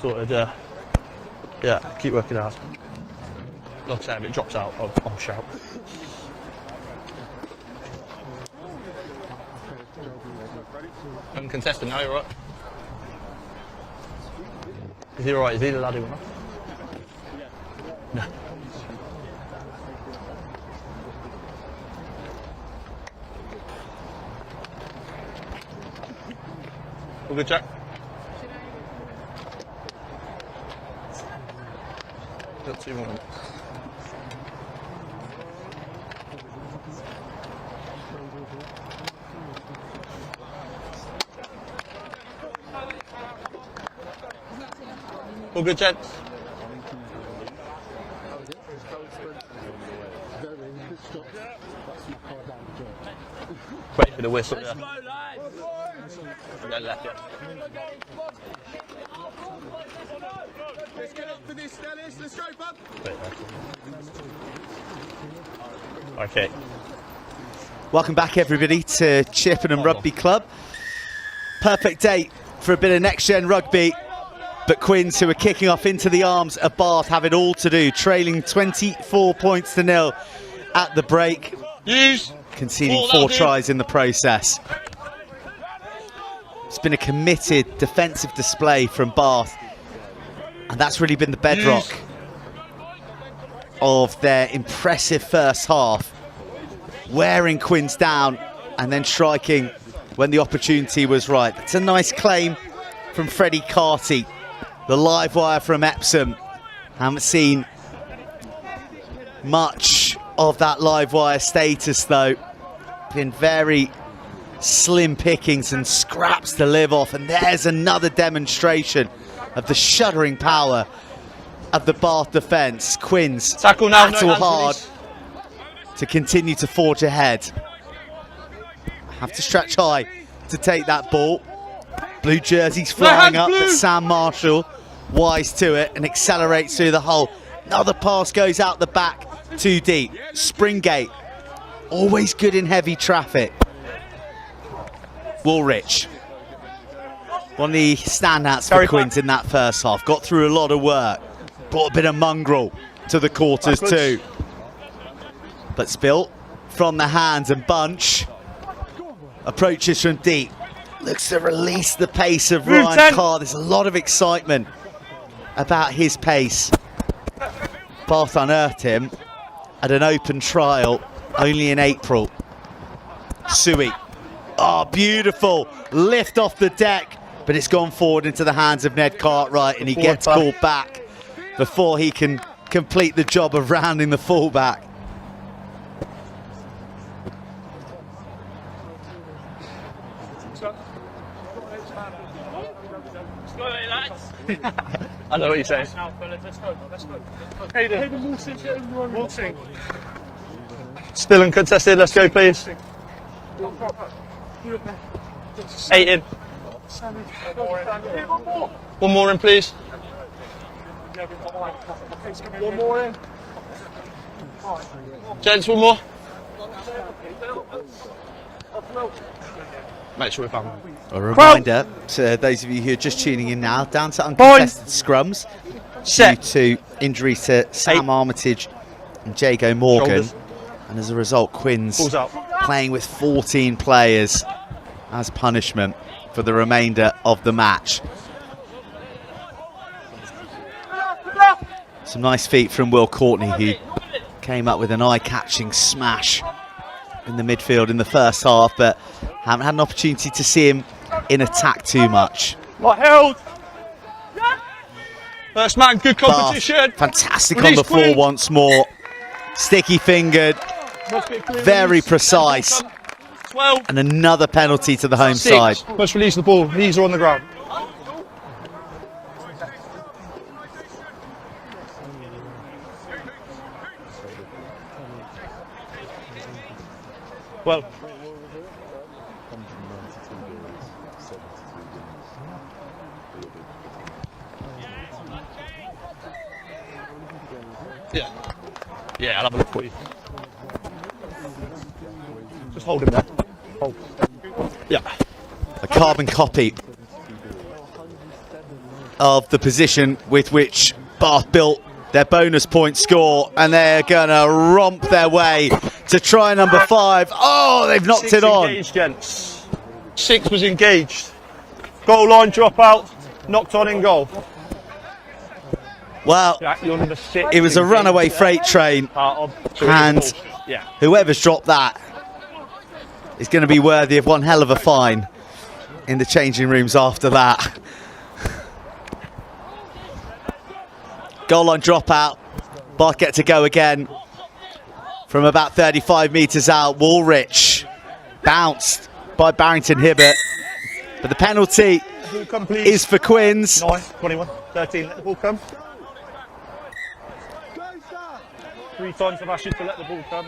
Sorted, yeah, keep working hard. Like I say, if it drops out, I'll shout. Uncontested now, you're right. Is he alright? Is he the lad who won? No. All good, Jack? Got 2 more minutes. All good, gents? Wait for the whistle, yeah. Left, yeah. Let's get up for this, Dennis. Let's go, bud. Okay. Welcome back, everybody, to Chippenham Rugby Club. Perfect day for a bit of next-gen rugby, but Quins, who are kicking off into the arms of Bath, have it all to do, trailing 24 points to 0 at the break, conceding 4 tries in the process. It's been a committed defensive display from Bath, and that's really been the bedrock of their impressive first half, wearing Quins down and then striking when the opportunity was right. It's a nice claim from Freddie Carty, the live wire from Epsom. Haven't seen much of that live wire status though. Been very slim pickings and scraps to live off, and there's another demonstration of the shuddering power of the Bath defence. Quins tackle now, battle hard to continue to forge ahead. Have to stretch high to take that ball. Blue jerseys flying up, but Sam Marshall wise to it and accelerates through the hole. Another pass goes out the back, too deep. Springate, always good in heavy traffic. Woolrich, one of the standouts for Quins in that first half. Got through a lot of work, brought a bit of mongrel to the quarters too. But Spilt from the hands, and Bunch approaches from deep. Looks to release the pace of Ryan Carr. There's a lot of excitement about his pace. Bath unearthed him at an open trial only in April. Suey. Oh, beautiful. Lift off the deck, but it's gone forward into the hands of Ned Cartwright, and he gets called back before he can complete the job of rounding the fullback. I know what you're saying. Still uncontested, let's go please. 8 in. One more in please. One more in. Gents, one more. Make sure we found one. A reminder to those of you who are just tuning in now, down to uncontested scrums due to injuries to Sam Armitage and Jago Morgan. Shoulders. And as a result, Quins playing with 14 players as punishment for the remainder of the match. Some nice feet from Will Courtney, who came up with an eye-catching smash in the midfield in the first half, but haven't had an opportunity to see him in attack too much. Not held. First man, good competition. Bath, fantastic Release on the floor Quins. once more. Sticky fingered, Must be a clear very release. precise. 12. And another penalty to the home 6. side. Must release the ball. Knees are on the ground. Well, yeah. Yeah, I'll have a look for you. Just hold him there. Hold. Yeah. A carbon copy of the position with which Bath built their bonus point score, and they're going to romp their way to try number 5. Oh, they've knocked 6 it on. engaged, gents. 6 was engaged. Goal line drop out. Knocked on in goal. Well, Jack, you're number 6. it was a runaway freight train, and yeah. whoever's dropped that is going to be worthy of one hell of a fine in the changing rooms after that. Goal line dropout. Bath get to go again from about 35 metres out. Woolrich bounced by Barrington Hibbert, but the penalty Ball come, please. is for Quins. 9, 21, 13. Let the ball come. 3 times I've asked you to let the ball come.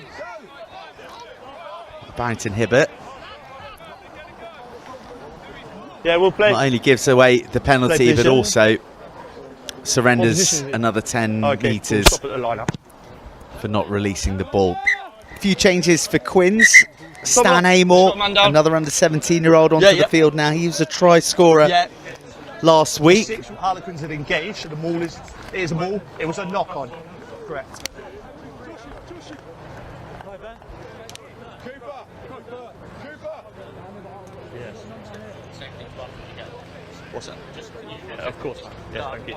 Barrington Hibbert Yeah, we'll play. not only gives away the penalty, but position. also surrenders position? another 10 Okay, we'll metres stop at the line-up. for not releasing the ball. A few changes for Quins. Stan on, Amor, shot man down. another under 17-year-old onto Yeah, the yeah. field now. He was a try scorer Yeah. last week. 6 from Harlequins had engaged, so the maul is a maul. It was a knock on. Correct. Yes. What's that? Yeah, of course. Yeah, thank you.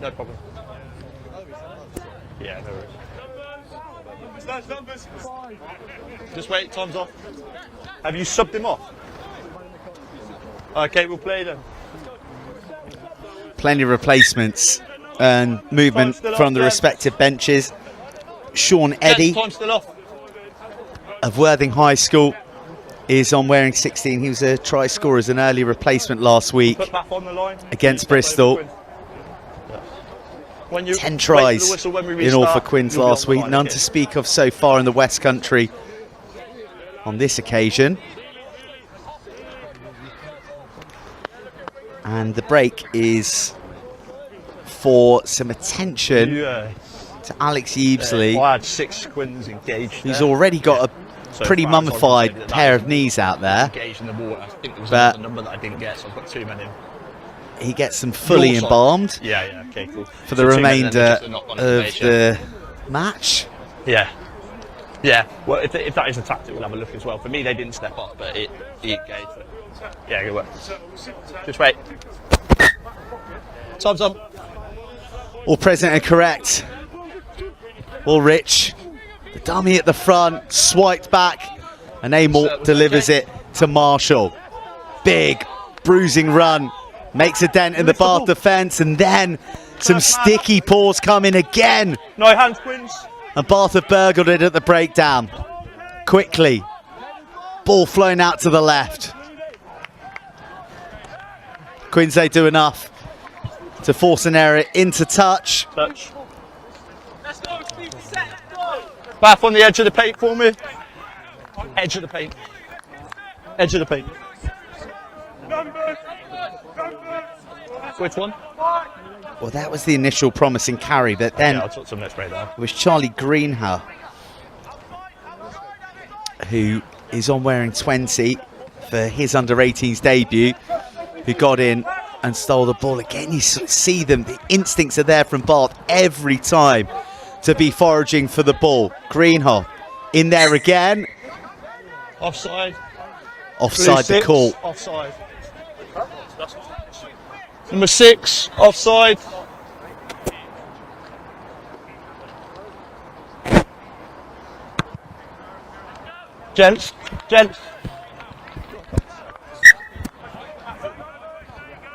No problem. Yeah, no worries. Just wait, time's off. Have you subbed him off? Okay, we'll play then. Plenty of replacements and movement Still from off, the yeah. respective benches. Sean Eddy Yes, time's still off. of Worthing High School is on wearing 16. He was a try scorer as an early replacement last week Put back on the line. against Bristol. When you 10 wait tries for the whistle when we in all for restart, Quins you'll be last on the week. line None again. to speak of so far in the West Country on this occasion. And the break is for some attention Yeah. to Alex Evesley, I had 6 Quins engaged. who's there. already got So a pretty far, so I can say mummified that pair was of knees out there. engaged in the water. I think there was But- another number that I didn't get, so I've got 2 men in. He gets them fully Your side. embalmed Yeah, okay, cool. for the So 2 men and remainder just a knock-on of information. the match. Yeah. Yeah, well, if that is a tactic, we'll have a look as well. For me, they didn't step up, but he engaged. Yeah, good work. Just wait. Time's up. All present and correct. Woolrich, the dummy at the front, swiped back, and Amor delivers it to Marshall. Big bruising run, makes a dent in the Bath defence, and then some sticky paws come in again. No hands, Quins. And And Bath have burgled it at the breakdown. Quickly, ball flowing out to the left. Quins, they do enough to force an error into touch. Touch. Bath on the edge of the paint for me. Edge of the paint. Edge of the paint. Which one? Well, that was the initial promising carry, but then Yeah, I'll talk some next break there. it was Charlie Greenhow, who is on wearing 20 for his under-18s debut, who got in and stole the ball. Again, you sort of see them, the instincts are there from Bath every time to be foraging for the ball. Greenhow in there again. Offside. Offside the call. Offside. Number 6, offside. Gents.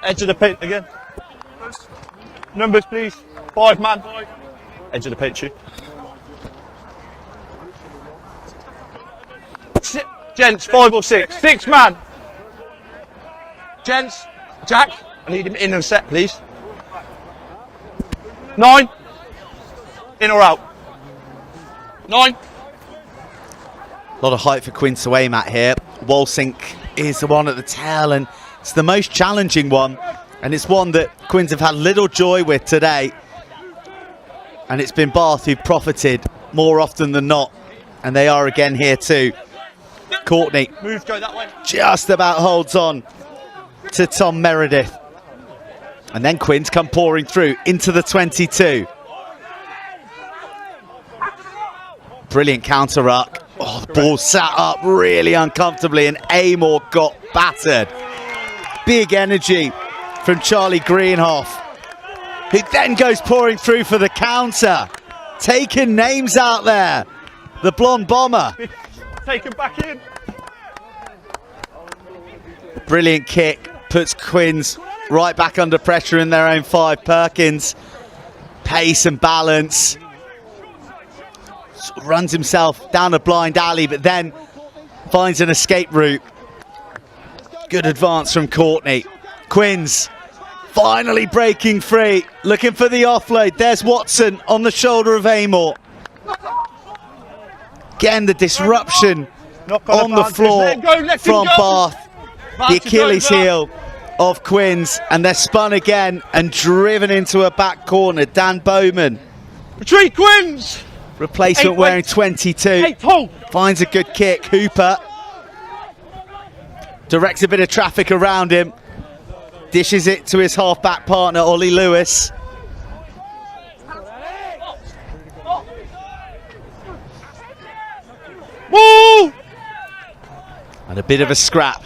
Edge of the pitch again. Numbers, please. 5 man. Edge of the pitch. Gents, 5 or 6. 6 man. Gents, Jack, I need him in and set, please. 9. In or out? 9. A lot of height for Quins to aim at here. Walsink is the one at the tail, and it's the most challenging one. And it's one that Quins have had little joy with today. And it's been Bath who've profited more often than not. And they are again here too. Courtney Move, go that way. just about holds on to Tom Meredith. And then Quins come pouring through into the 22. Brilliant counter ruck. Oh, the ball sat up really uncomfortably and Amor got battered. Big energy from Charlie Greenhoff, who then goes pouring through for the counter. Taking names out there. The blonde bomber. Take him back in. Brilliant kick. Puts Quins right back under pressure in their own 5. Perkins, pace and balance. Runs himself down a blind alley, but then finds an escape route. Good advance from Courtney. Quins finally breaking free, looking for the offload. There's Watson on the shoulder of Amor. Again, the disruption on the floor from Bath. The Achilles heel of Quins, and they're spun again and driven into a back corner. Dan Bowman. Retreat, Quins! Replacement wearing 22. Finds a good kick. Hooper directs a bit of traffic around him. Dishes it to his half-back partner, Ollie Lewis. Woo! And a bit of a scrap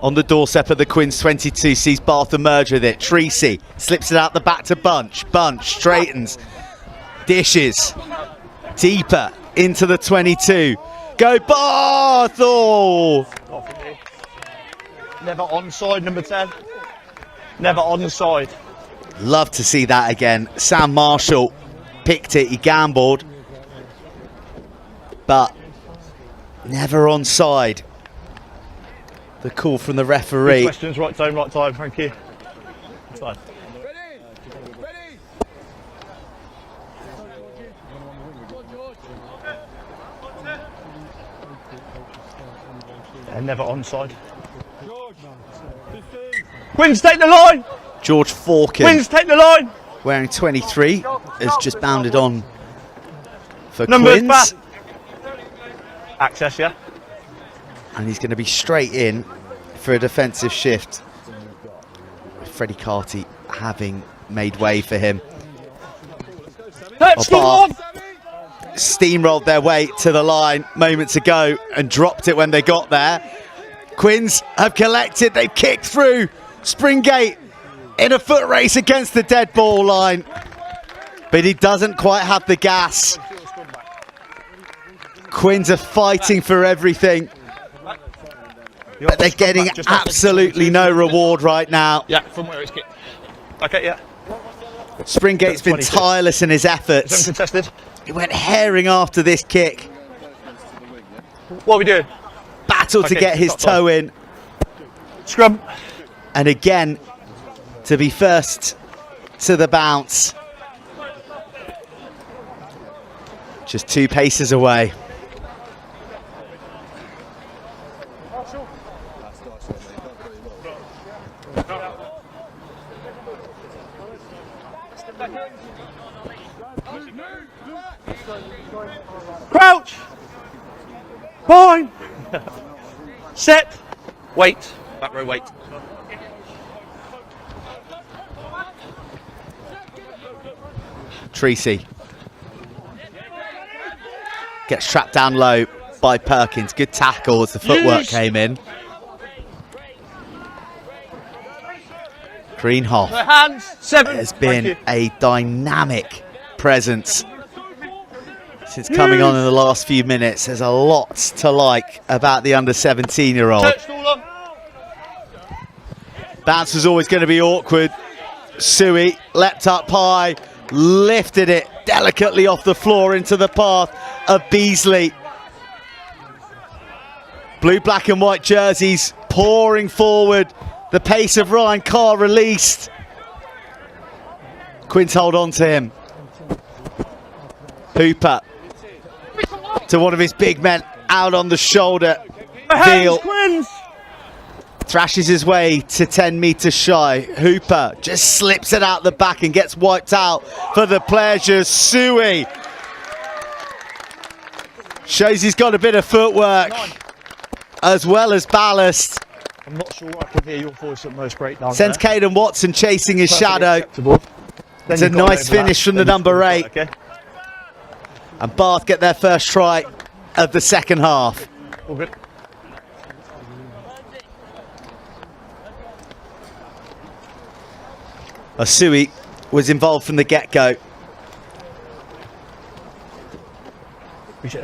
on the doorstep of the Quins 22. Sees Bath emerge with it. Treacy slips it out the back to Bunch. Bunch straightens. Dishes. Deeper into the 22. Go Bath! Oh! Never onside, number 10. Never onside. Love to see that again. Sam Marshall picked it, he gambled, but never onside. The call from the referee. Good questions, right time, thank you. Fine. And never onside. Quins, take the line! George Forkin, Quins, take the line! wearing 23, has just bounded on for Numbers Quins. back. Access, yeah? And he's going to be straight in for a defensive shift. Freddie Carty having made way for him. Let's go on! Steamrolled their way to the line moments ago and dropped it when they got there. Quins have collected, they've kicked through. Springate in a foot race against the dead ball line, but he doesn't quite have the gas. Quins are fighting for everything, but they're getting absolutely no reward right now. Yeah, from where it's kicked. Okay, yeah. Springate's been tireless in his efforts. Uncontested. He went herring after this kick. What are we doing? Battled to get his toe in. Scrum. And again, to be first to the bounce. Just 2 paces away. Crouch. Bind. Set. Wait. Back row, wait. Treacy gets trapped down low by Perkins. Good tackle as the footwork came in. Greenhoff Hands, 7. has been a dynamic presence since coming on in the last few minutes. There's a lot to like about the under 17-year-old. Bounce was always going to be awkward. Sui leapt up high, lifted it delicately off the floor into the path of Beasley. Blue, black and white jerseys pouring forward. The pace of Ryan Carr released. Quins hold on to him. Hooper to one of his big men out on the shoulder. Veal thrashes his way to 10 metres shy. Hooper just slips it out the back and gets wiped out for the pleasure. Sui shows he's got a bit of footwork as well as ballast. I'm not sure I can hear your voice at most breakdowns. Sends Caden Watson chasing his shadow. It's a nice finish from the number 8. Okay. And Bath get their first try of the second half. All good. Asui was involved from the get-go. Appreciate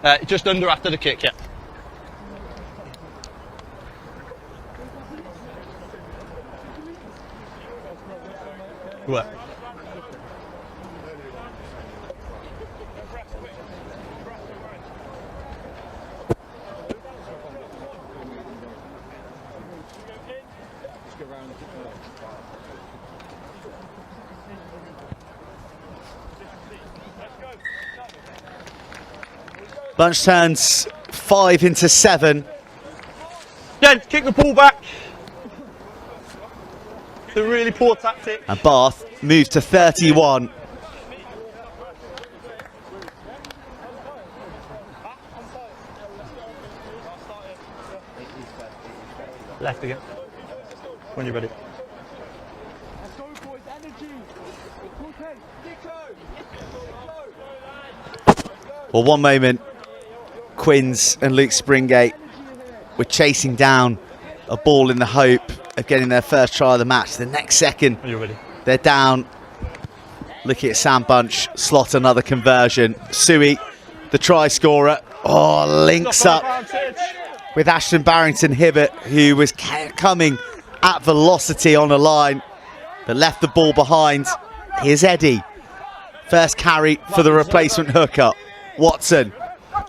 that. Just under after the kick, yeah. Good work. Bunch turns 5 into 7. Then kick the ball back. It's a really poor tactic. And Bath moves to 31. Left again. When you're ready. Well, one moment, Quins and Luke Springate were chasing down a ball in the hope of getting their first try of the match. The next second, When you're ready. they're down. Looking at Sam Bunch, slot another conversion. Sui, the try scorer, links up with Ashton Barrington Hibbert, who was coming at velocity on a line that left the ball behind. Here's Eddie. First carry for the replacement hooker. Watson,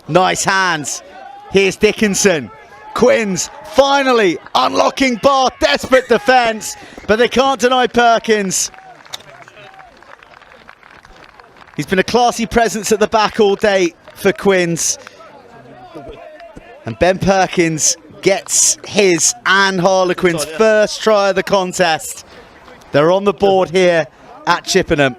nice hands. Here's Dickinson. Quins finally unlocking Bath. Desperate defence, but they can't deny Perkins. He's been a classy presence at the back all day for Quins. And Ben Perkins gets his and Harlequins' first try of the contest. They're on the board here at Chippenham.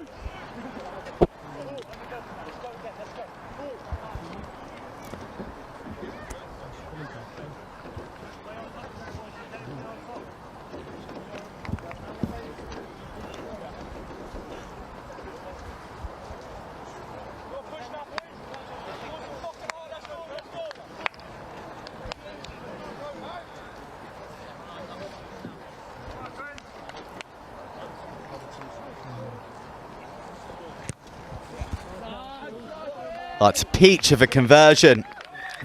That's a peach of a conversion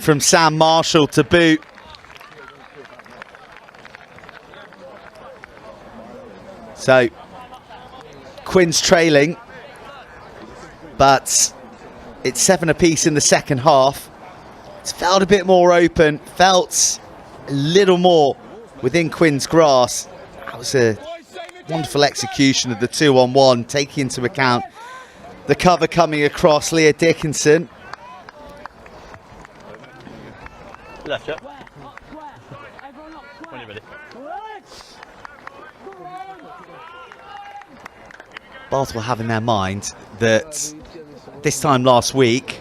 from Sam Marshall to boot. So, Quins trailing, but it's 7 apiece in the second half. It's felt a bit more open, felt a little more within Quins' grasp. That was a wonderful execution of the 2-on-1, taking into account the cover coming across Leah Dickinson. Left, yeah. When you're ready. Bath will have in their mind that this time last week,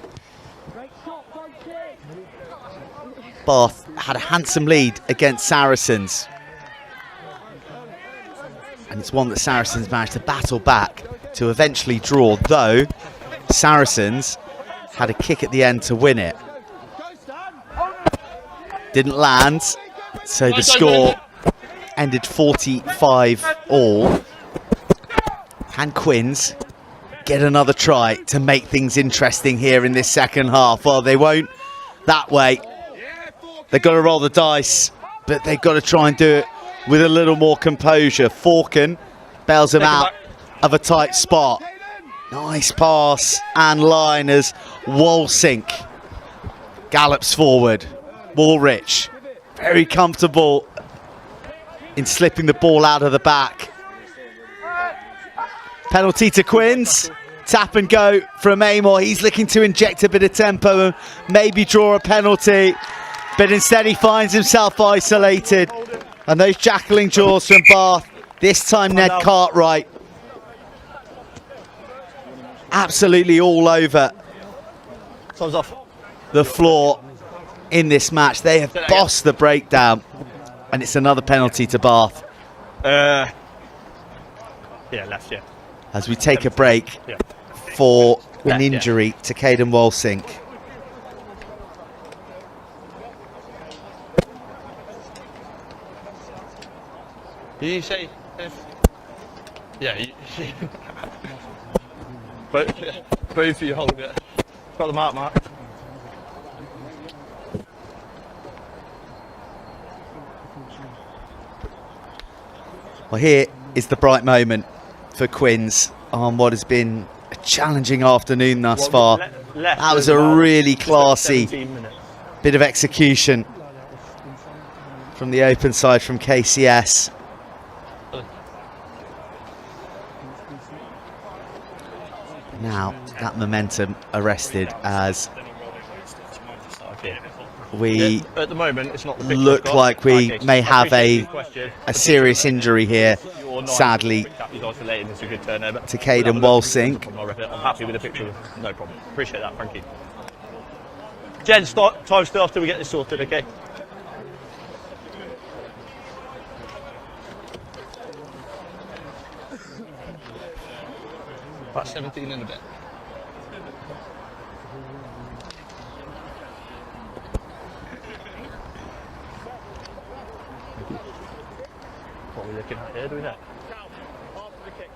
Bath had a handsome lead against Saracens. And it's one that Saracens managed to battle back to eventually draw, though Saracens had a kick at the end to win it. Didn't land, so the score ended 45 all. Can Quins get another try to make things interesting here in this second half? Well, they won't that way. They've got to roll the dice, but they've got to try and do it with a little more composure. Falcon bails him out of a tight spot. Nice pass and line as Wolsink gallops forward. Woolrich very comfortable in slipping the ball out of the back. Penalty to Quins. Tap and go from Amor. He's looking to inject a bit of tempo and maybe draw a penalty, but instead he finds himself isolated. And those jackling jaws from Bath, this time Ned Cartwright, absolutely all over the floor in this match. They have bossed the breakdown, and it's another penalty to Bath. Yeah, left, yeah. As we take a break for an injury to Caden Wolsink. Did you say if? Yeah. Both of you hold it. Got the mark. Well, here is the bright moment for Quins on what has been a challenging afternoon thus far. That was a really classy bit of execution from the open side from KCS. Now that momentum arrested as we at the moment it's not the look like we may have a serious injury here, sadly, to Caden Wolsink. I'm happy with the picture, no problem. Appreciate that, thank you. Jen, time still after we get this sorted, okay? About 17 in a bit. What are we looking at here, do we know?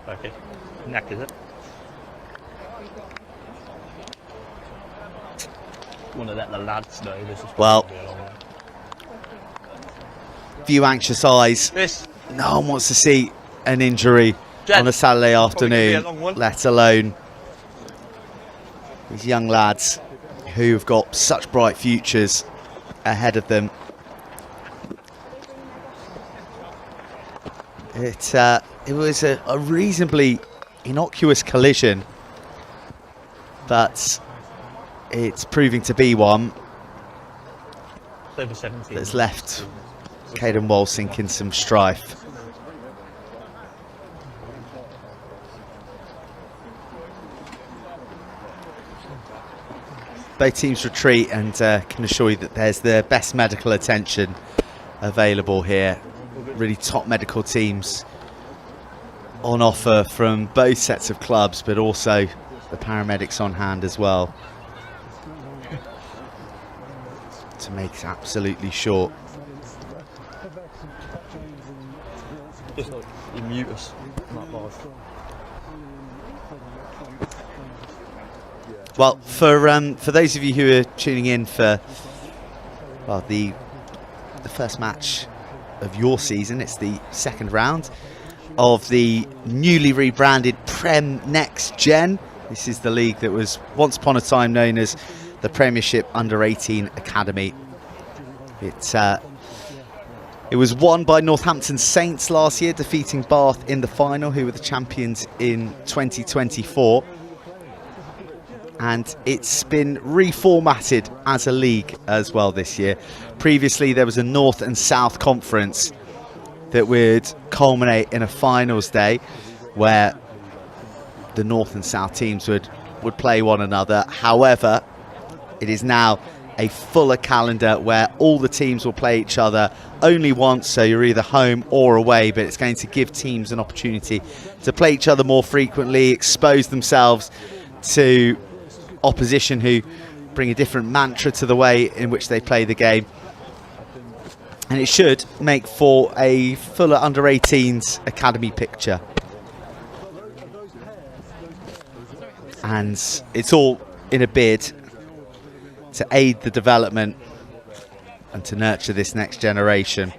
Okay. Neck, is it? Want to let the lads know this is well, be a long one. Few anxious eyes. No one wants to see an injury on a Saturday afternoon, let alone these young lads who've got such bright futures ahead of them. It was a reasonably innocuous collision, but it's proving to be one that's left Caden Wolsink in some strife. Both teams retreat, and can assure you that there's the best medical attention available here. Really top medical teams on offer from both sets of clubs, but also the paramedics on hand as well to make it absolutely sure. You mute us, not live. Well, for those of you who are tuning in for the first match of your season, it's the second round of the newly rebranded PREM Next Gen. This is the league that was once upon a time known as the Premiership Under-18 Academy. It was won by Northampton Saints last year, defeating Bath in the final, who were the champions in 2024. And it's been reformatted as a league as well this year. Previously, there was a North and South Conference that would culminate in a finals day where the North and South teams would play one another. However, it is now a fuller calendar where all the teams will play each other only once, so you're either home or away, but it's going to give teams an opportunity to play each other more frequently, expose themselves to opposition who bring a different mantra to the way in which they play the game. And it should make for a fuller under-18s academy picture. And it's all in a bid to aid the development and to nurture this next generation.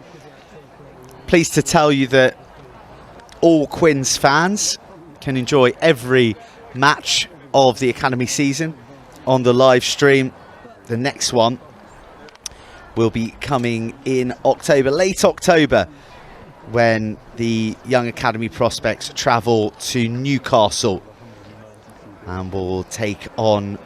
Pleased to tell you that all Quins fans can enjoy every match of the academy season on the live stream. The next one will be coming in October, late October, when the young academy prospects travel to Newcastle and will take on,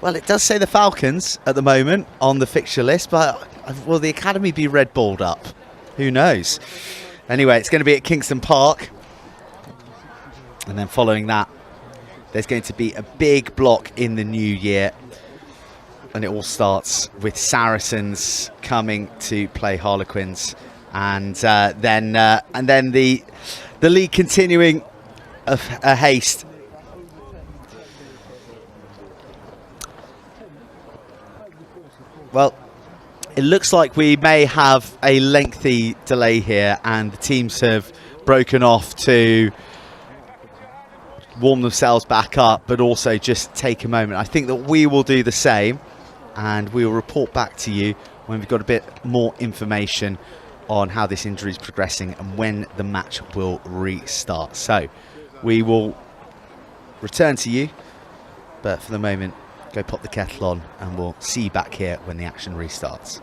well, it does say the Falcons at the moment on the fixture list, but will the academy be red balled up? Who knows? Anyway, it's going to be at Kingston Park, and then following that there's going to be a big block in the new year. And it all starts with Saracens coming to play Harlequins, and then the league continuing a haste. Well, it looks like we may have a lengthy delay here, and the teams have broken off to warm themselves back up, but also just take a moment. I think that we will do the same. And we will report back to you when we've got a bit more information on how this injury is progressing and when the match will restart. So we will return to you, but for the moment, go pop the kettle on and we'll see you back here when the action restarts.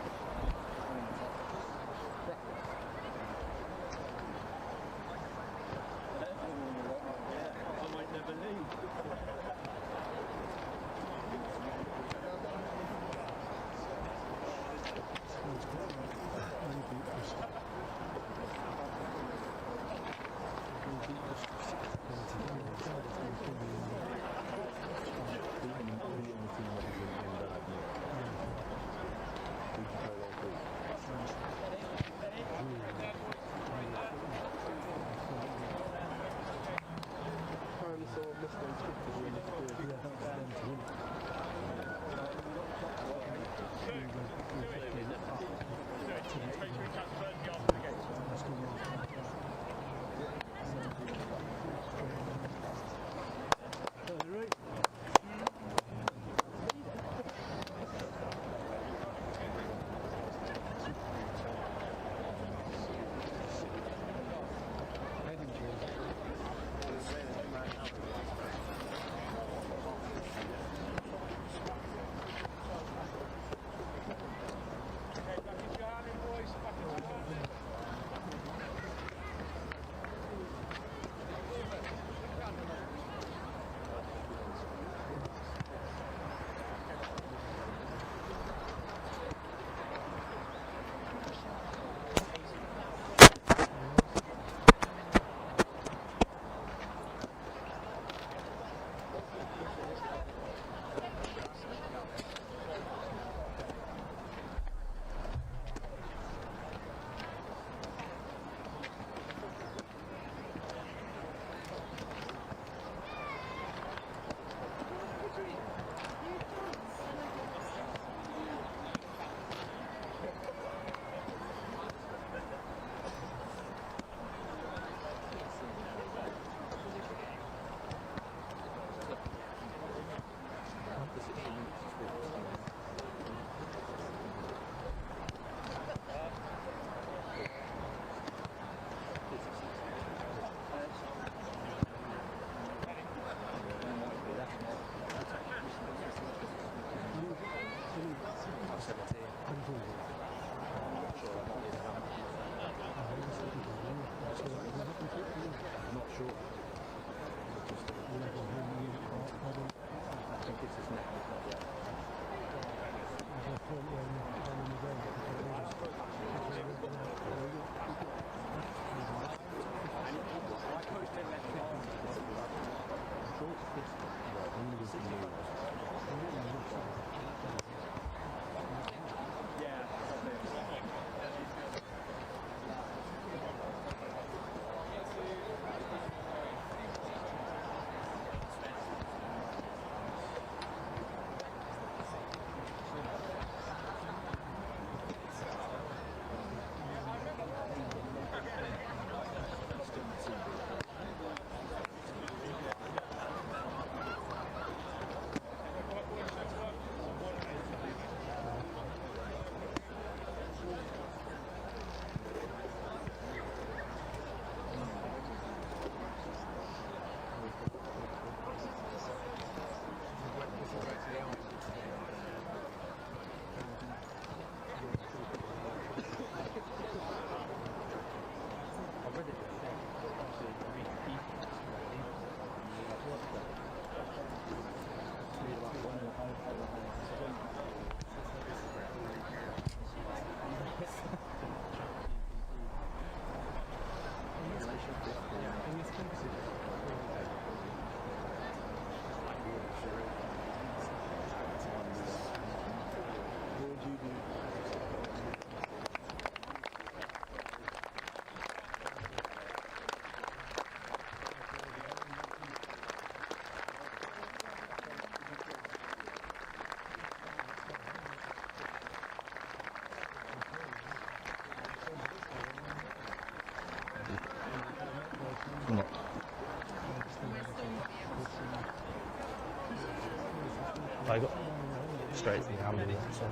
straight to the ambulance. So.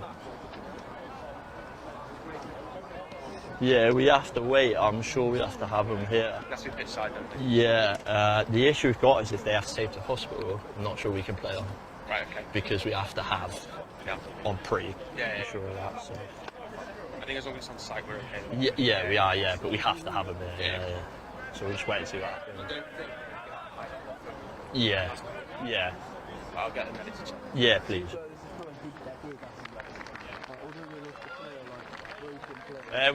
Yeah, we have to wait. I'm sure we have to have them here. That's your pitch side, don't they? Yeah, the issue we've got is if they have to take to hospital, I'm not sure we can play on. Right, okay. Because we have to have on pre. Yeah. I'm sure of that. So. I think as long as it's on site, we're okay. Yeah, we are, yeah, but we have to have them here. Yeah. So we'll just wait and see what happens. Yeah. I'll get them ready to check. Yeah, please.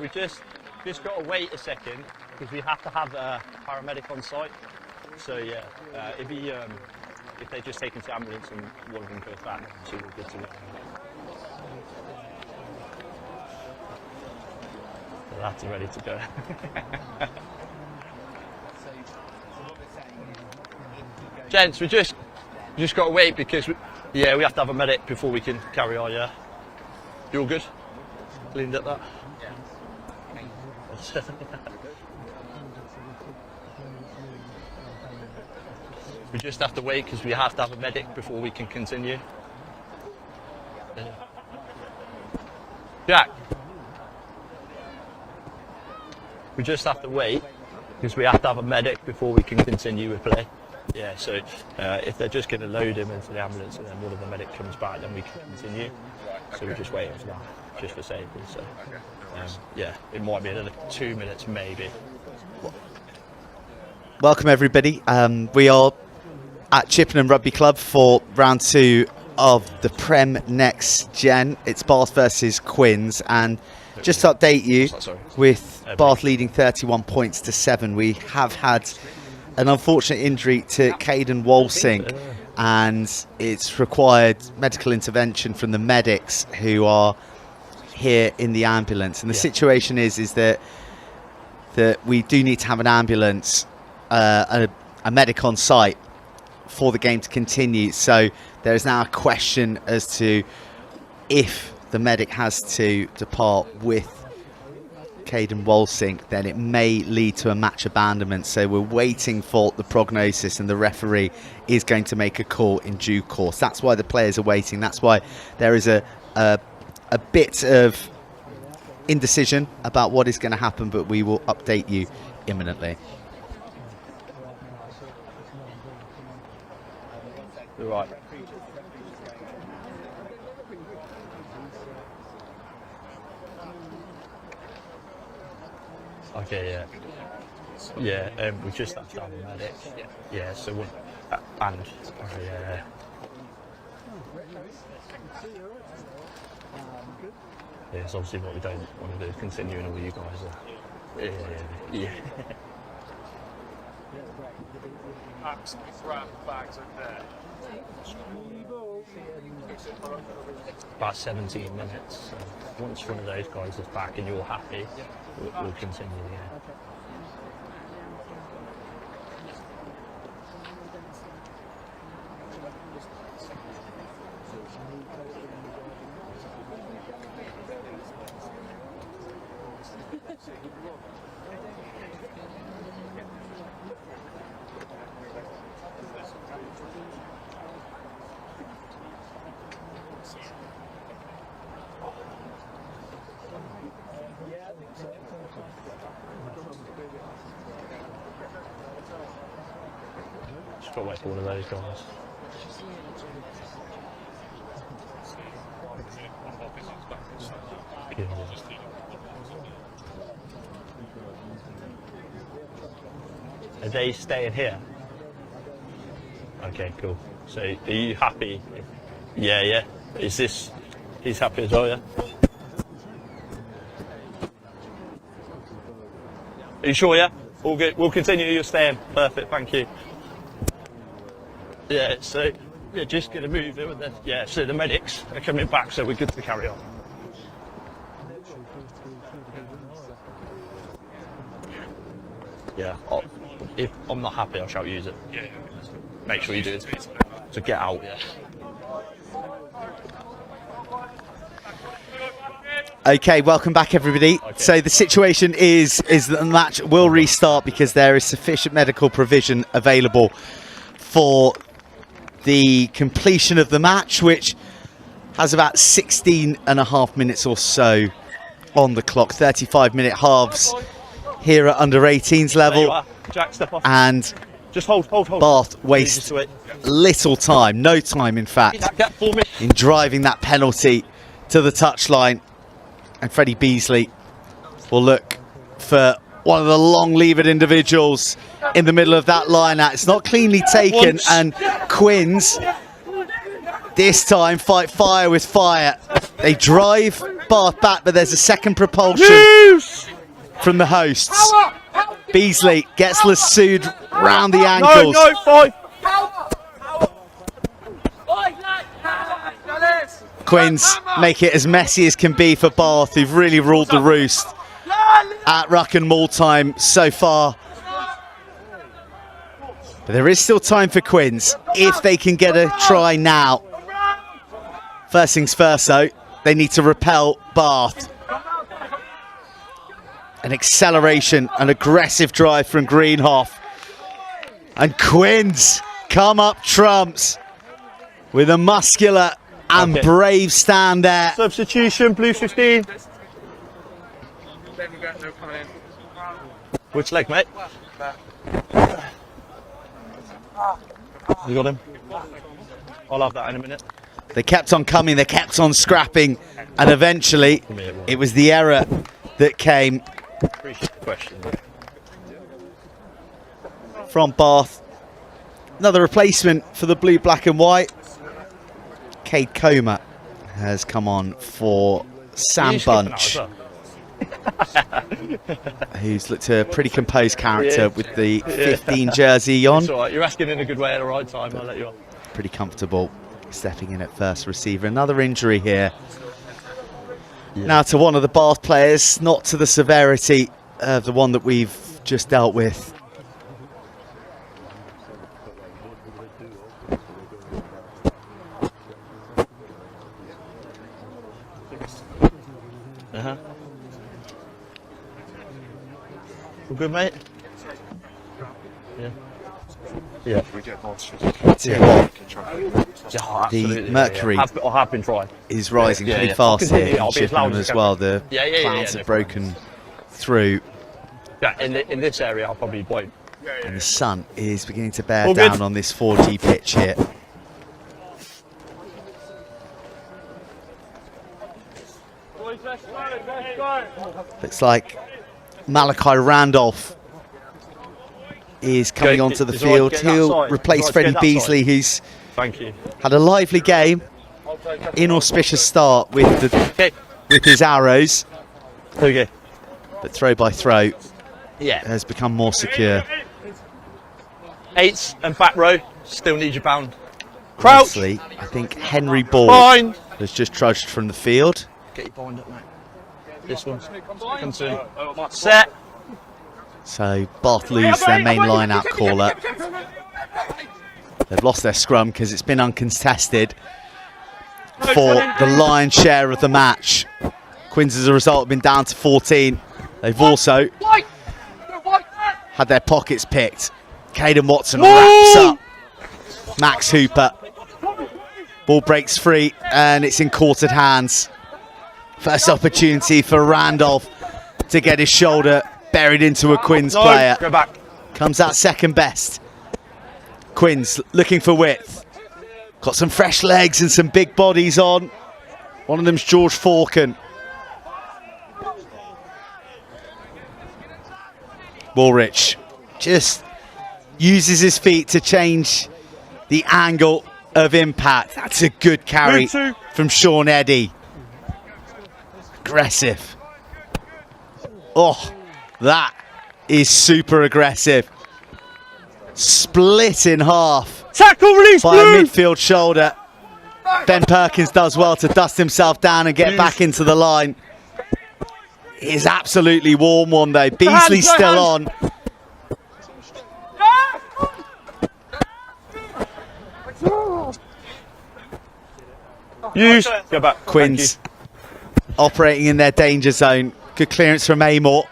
We just got to wait a second because we have to have a paramedic on site. So yeah, if they just take him to ambulance and one of them goes back, so we're good to go. That's ready to go. Gents, we just got to wait because we have to have a medic before we can carry on. Yeah, you all good? Cleaned up that. We just have to wait because we have to have a medic before we can continue. Jack, we just have to wait because we have to have a medic before we can continue with play. Yeah, so if they're just going to load him into the ambulance and then one of the medic comes back, then we can continue. So we're just waiting for that, just for safety. So yeah, it might be another 2 minutes maybe. Welcome everybody. We are at Chippenham Rugby Club for round 2 of the Prem Next Gen. It's Bath versus Quins, and just to update you, with Bath leading 31 points to 7, we have had an unfortunate injury to Caden Walsink, and it's required medical intervention from the medics who are here in the ambulance. And the situation is that we do need to have an ambulance, a medic on site for the game to continue. So there is now a question as to if the medic has to depart with Caden Walsink, then it may lead to a match abandonment. So we're waiting for the prognosis, and the referee is going to make a call in due course. That's why the players are waiting. That's why there is a bit of indecision about what is going to happen, but we will update you imminently. Right. Okay, yeah, we just have to have a medic. Yeah, so we'll, and yeah, it's obviously what we don't want to do, continuing all you guys are. Yeah. Bags over there. About 17 minutes. So once one of those guys is back and you're happy, we'll continue. Yeah. Just got to wait for one of those guys. Are they staying here? Okay, cool. So are you happy? Yeah. He's happy as well, yeah? Are you sure, yeah? All good. We'll continue, you're staying. Perfect, thank you. Yeah, so we're just going to move it with the, yeah, so the medics are coming back, so we're good to carry on. Yeah, if I'm not happy, I shall use it. Yeah. Make sure you do it. So get out, yeah. Okay, welcome back everybody. Okay. So the situation is that the match will restart because there is sufficient medical provision available for the completion of the match, which has about 16 and a half minutes or so on the clock. 35-minute halves here at under 18s There you level. are. Jack, step off. And Just hold. Bath waste little time, no time in fact, Jack, for me. in driving that penalty to the touchline. And Freddie Beasley will look for one of the long-levered individuals in the middle of that line out. It's not cleanly taken, Once. and Quins this time fight fire with fire. They drive Bath back, but there's a second propulsion from the hosts. Beasley gets lassoed round the ankles. No, fight. Quins make it as messy as can be for Bath, who've really ruled the roost at ruck and maul time so far. But there is still time for Quins if they can get a try now. First things first though, they need to repel Bath. An acceleration, an aggressive drive from Greenhoff. And Quins come up trumps with a muscular and brave stand there. Substitution, blue 15. Which leg, mate? You got him? I'll have that in a minute. They kept on coming, they kept on scrapping, and eventually it was the error that came Appreciate the question. from Bath. Another replacement for the blue, black and white. Cade Comer has come on for Sam Bunch, who's looked a pretty composed character with the 15 jersey on. It's all right. You're asking in a good way at the right time. I'll let you on. Pretty comfortable stepping in at first receiver. Another injury here. Now to one of the Bath players, not to the severity of the one that we've just dealt with. All good, mate? Yeah. Yeah. The mercury I have been trying. is rising Yeah, pretty yeah. fast here in I'll be as loud Chippenham as as I well. can. The Yeah, clouds no have broken through, Yeah, in this area, I'll probably won't. and the sun is beginning to bear All good. down on this 4G pitch here. Looks like Malachi Randolph is coming Okay, onto the it's all right field. getting that He'll side. replace It's all right Freddie getting that Beasley, who's Thank you. had a lively game, inauspicious start with Okay. his arrows, Okay. but throw by throw Yeah. has become more secure. Eights and back row. Still need your pound. Crouch. Lastly, I think Henry Ball Bind. has just trudged from the field. Get your bind up, mate. This one. Come soon. Set. So Bath lose their main line-out caller. They've lost their scrum because it's been uncontested for the lion's share of the match. Quins, as a result, have been down to 14. They've also had their pockets picked. Caden Watson wraps up Max Hooper. Ball breaks free and it's in quartered hands. First opportunity for Randolph to get his shoulder buried into a Quins player. Go back. Comes out second best. Quins looking for width. Got some fresh legs and some big bodies on. One of them's George Falcon. Woolrich just uses his feet to change the angle of impact. That's a good carry from Sean Eddy. Aggressive. Oh, that is super aggressive. Split in half Tackle release. by a midfield shoulder. Ben Perkins does well to dust himself down and get back into the line. It is absolutely warm one though. Beasley's still on. Use. Go back. Quins operating in their danger zone. Good clearance from Amor.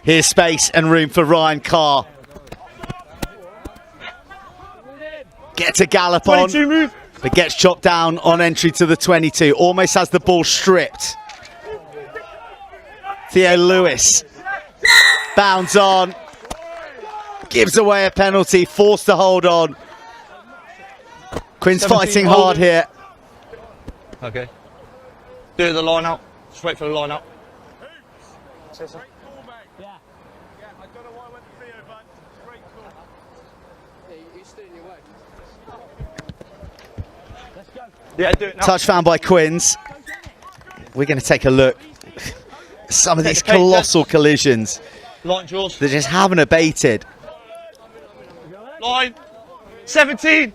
Here's space and room for Ryan Carr. Gets a gallop on. 22 move. but gets chopped down on entry to the 22. Almost has the ball stripped. Theo Lewis bounds on, gives away a penalty, forced to hold on. Quins fighting hard here. Okay. Do the line out. Just wait for the line out. Yeah, do it now. Touch found by Quins. We're going to take a look. Some of these the pace, colossal collisions Line yours. that just haven't abated. Line. 17.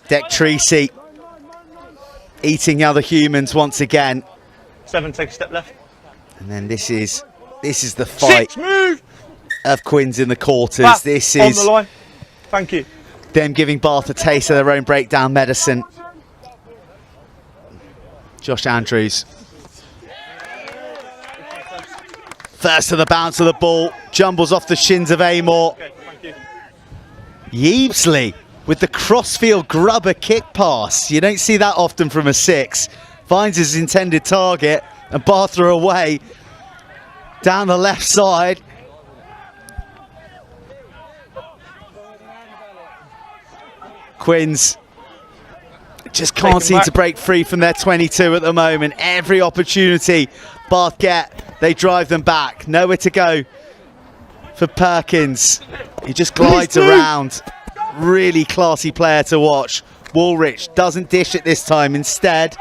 Deck Treacy eating the other humans once again. 7, take a step left. And then this is the fight 6, move. of Quins in the quarters. Back This on is the line. Thank you. them giving Bath a taste of their own breakdown medicine. Josh Andrews. First to the bounce of the ball, jumbles off the shins of Amor. Okay, thank you. Yeebsley with the crossfield grubber kick pass. You don't see that often from a 6. Finds his intended target and Bath are away down the left side. Quins just can't seem to break free from their 22 at the moment. Every opportunity Bath get, they drive them back. Nowhere to go for Perkins. He just glides around. Really classy player to watch. Woolrich doesn't dish it this time. Instead,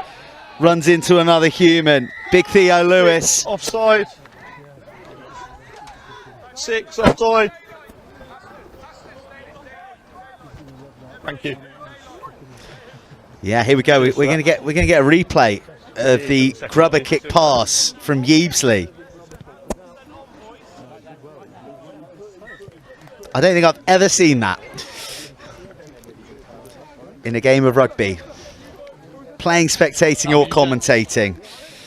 runs into another human. Big Theo Lewis. Offside. 6, offside. Thank you. Yeah, here we go. We're gonna get a replay of the grubber kick pass from Yeebsley. I don't think I've ever seen that in a game of rugby. Playing, spectating or commentating.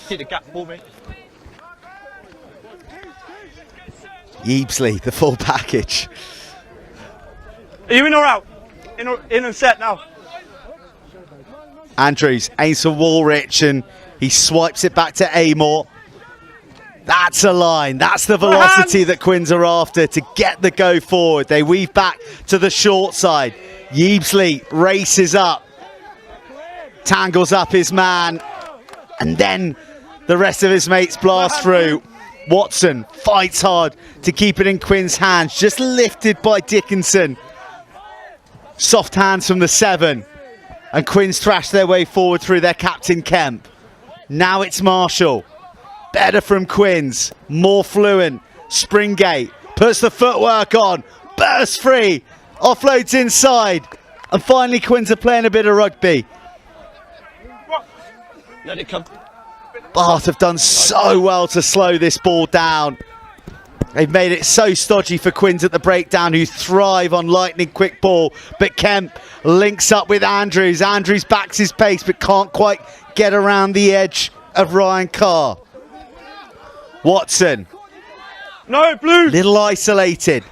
Keep the gap for me. Yeebsley, the full package. Are you in or out? In and set now. Andrews aims for Woolrich and he swipes it back to Amor. That's a line. That's the velocity that Quins are after to get the go forward. They weave back to the short side. Yeebsley races up, tangles up his man, and then the rest of his mates blast through. Watson fights hard to keep it in Quins' hands, just lifted by Dickinson. Soft hands from the 7. And Quins thrash their way forward through their captain Kemp. Now it's Marshall. Better from Quins. More fluent. Springate puts the footwork on. Bursts free. Offloads inside. And finally Quins are playing a bit of rugby. Let it come. Bath have done so well to slow this ball down. They've made it so stodgy for Quins at the breakdown, who thrive on lightning quick ball. But Kemp links up with Andrews. Andrews backs his pace but can't quite get around the edge of Ryan Carr. Watson. No, blue. Little isolated.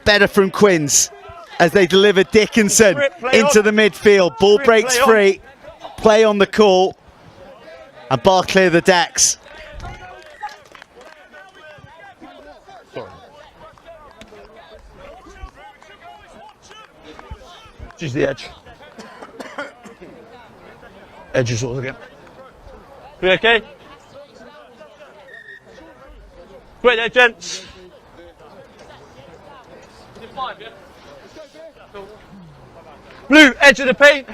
Better from Quins as they deliver Dickinson into the midfield. Ball breaks free. Play on the call. And Bath clear the decks. She's the edge. Edge is all again. We okay? Wait there, gents. Blue, edge of the paint.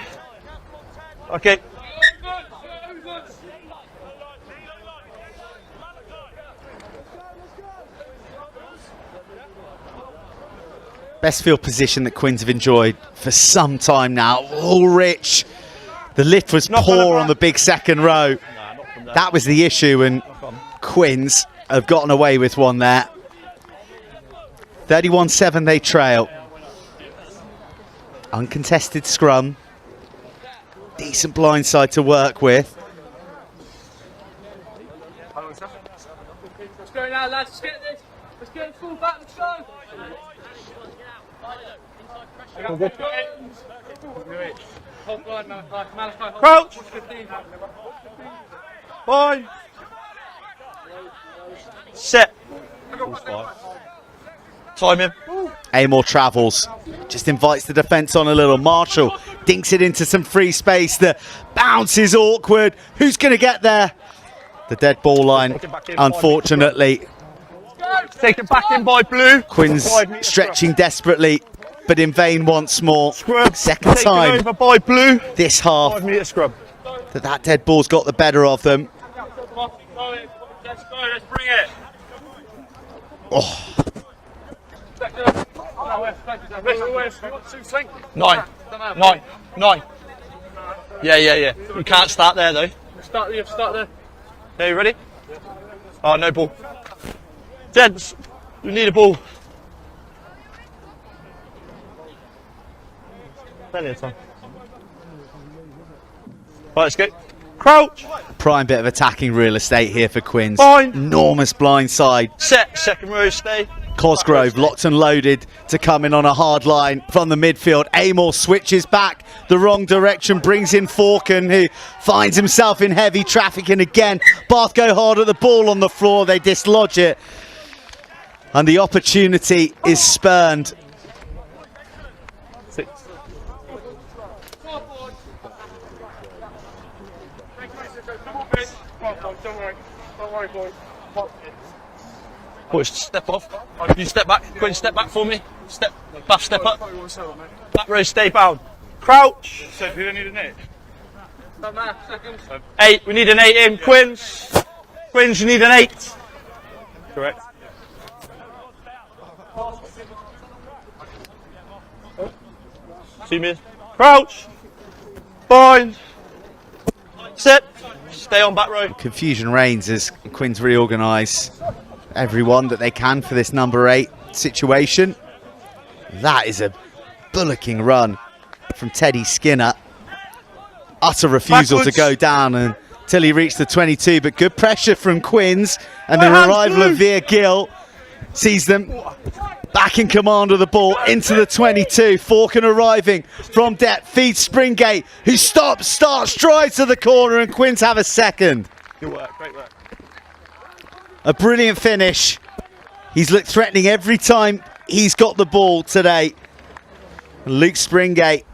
Okay. Best field position that Quins have enjoyed for some time now. Woolrich. The lift was poor on the big second row. That was the issue, and Quins have gotten away with one there. 31-7 they trail. Uncontested scrum. Decent blindside to work with. Let's go now, lads. Let's get this. Let's get the full back. Let's go. Crouch. Bind. Set. Time him. Amor travels, just invites the defence on a little. Marshall dinks it into some free space. The bounce is awkward. Who's going to get there? The dead ball line, unfortunately. Taken back in by Blue. Quins stretching desperately, but in vain once more. Scrub. Second Taken time over by Blue. this half 5 metre scrub. that dead ball's got the better of them. Let's go, let's bring it. Oh, 9. 9. Yeah. You can't start there though. Start there. Okay, you ready? Oh, no ball. Gents, we need a ball. Plenty of time. Right, let's go. Crouch. prime bit of attacking real estate here for Quins. Fine. Enormous blind side. Set. Second row, stay. Cosgrove locked and loaded to come in on a hard line from the midfield. Amor switches back the wrong direction, brings in Falcon, who finds himself in heavy traffic, and again Bath go hard at the ball on the floor. They dislodge it and the opportunity is spurned. 6. Don't worry, boys. Boys, step off. You step back. Go and step back for me. Step up. Back row, stay bound. Crouch. So, who do you need a net? 8. We need an 8 in. Quins. Quins, you need an 8. Correct. See me. Crouch. Bind. Sit. Stay on back row. Confusion reigns as Quins reorganise everyone that they can for this number 8 situation. That is a bullocking run from Teddy Skinner. Utter refusal Backwards. to go down until he reached the 22, but good pressure from Quins, and the arrival of Veer Gill sees them back in command of the ball into the 22. Falcon arriving from depth, feeds Springate, who starts, drives to the corner, and Quins have a second. Good work, great work. A brilliant finish. He's looked threatening every time he's got the ball today. And Luke Springate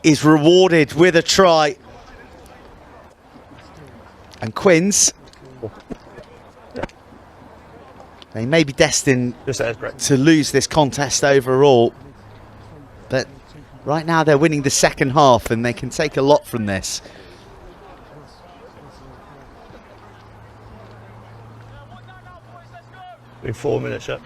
is rewarded with a try. And Quins, they may be destined to lose this contest overall, but right now they're winning the second half and they can take a lot from this. In 4 minutes, yeah.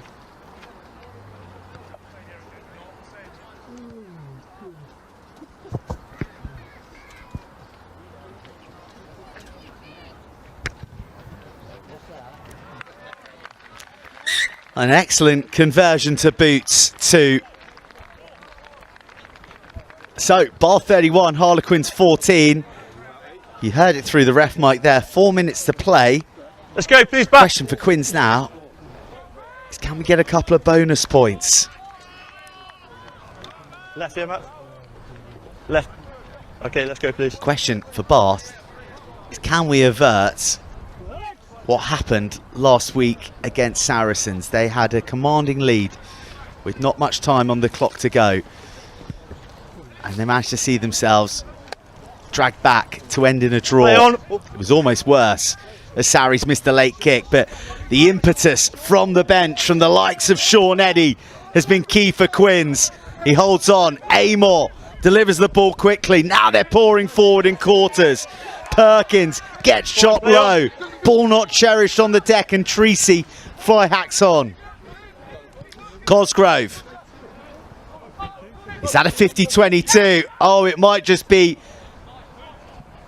An excellent conversion to boots too. So, Bath 31, Harlequins 14. You heard it through the ref mic there. 4 minutes to play. Let's go, please, back. Question for Quins now is, can we get a couple of bonus points? Left here, Matt. Left. Okay, let's go, please. Question for Bath is, can we avert what happened last week against Saracens? They had a commanding lead with not much time on the clock to go, and they managed to see themselves dragged back to end in a draw. It was almost worse as Sarries missed a late kick, but the impetus from the bench from the likes of Sean Eddy has been key for Quins. He holds on. Amor delivers the ball quickly. Now they're pouring forward in quarters. Perkins gets shot low. Ball not cherished on the deck, and Treacy fly hacks on. Cosgrove. Is that a 50-22? Oh, it might just be.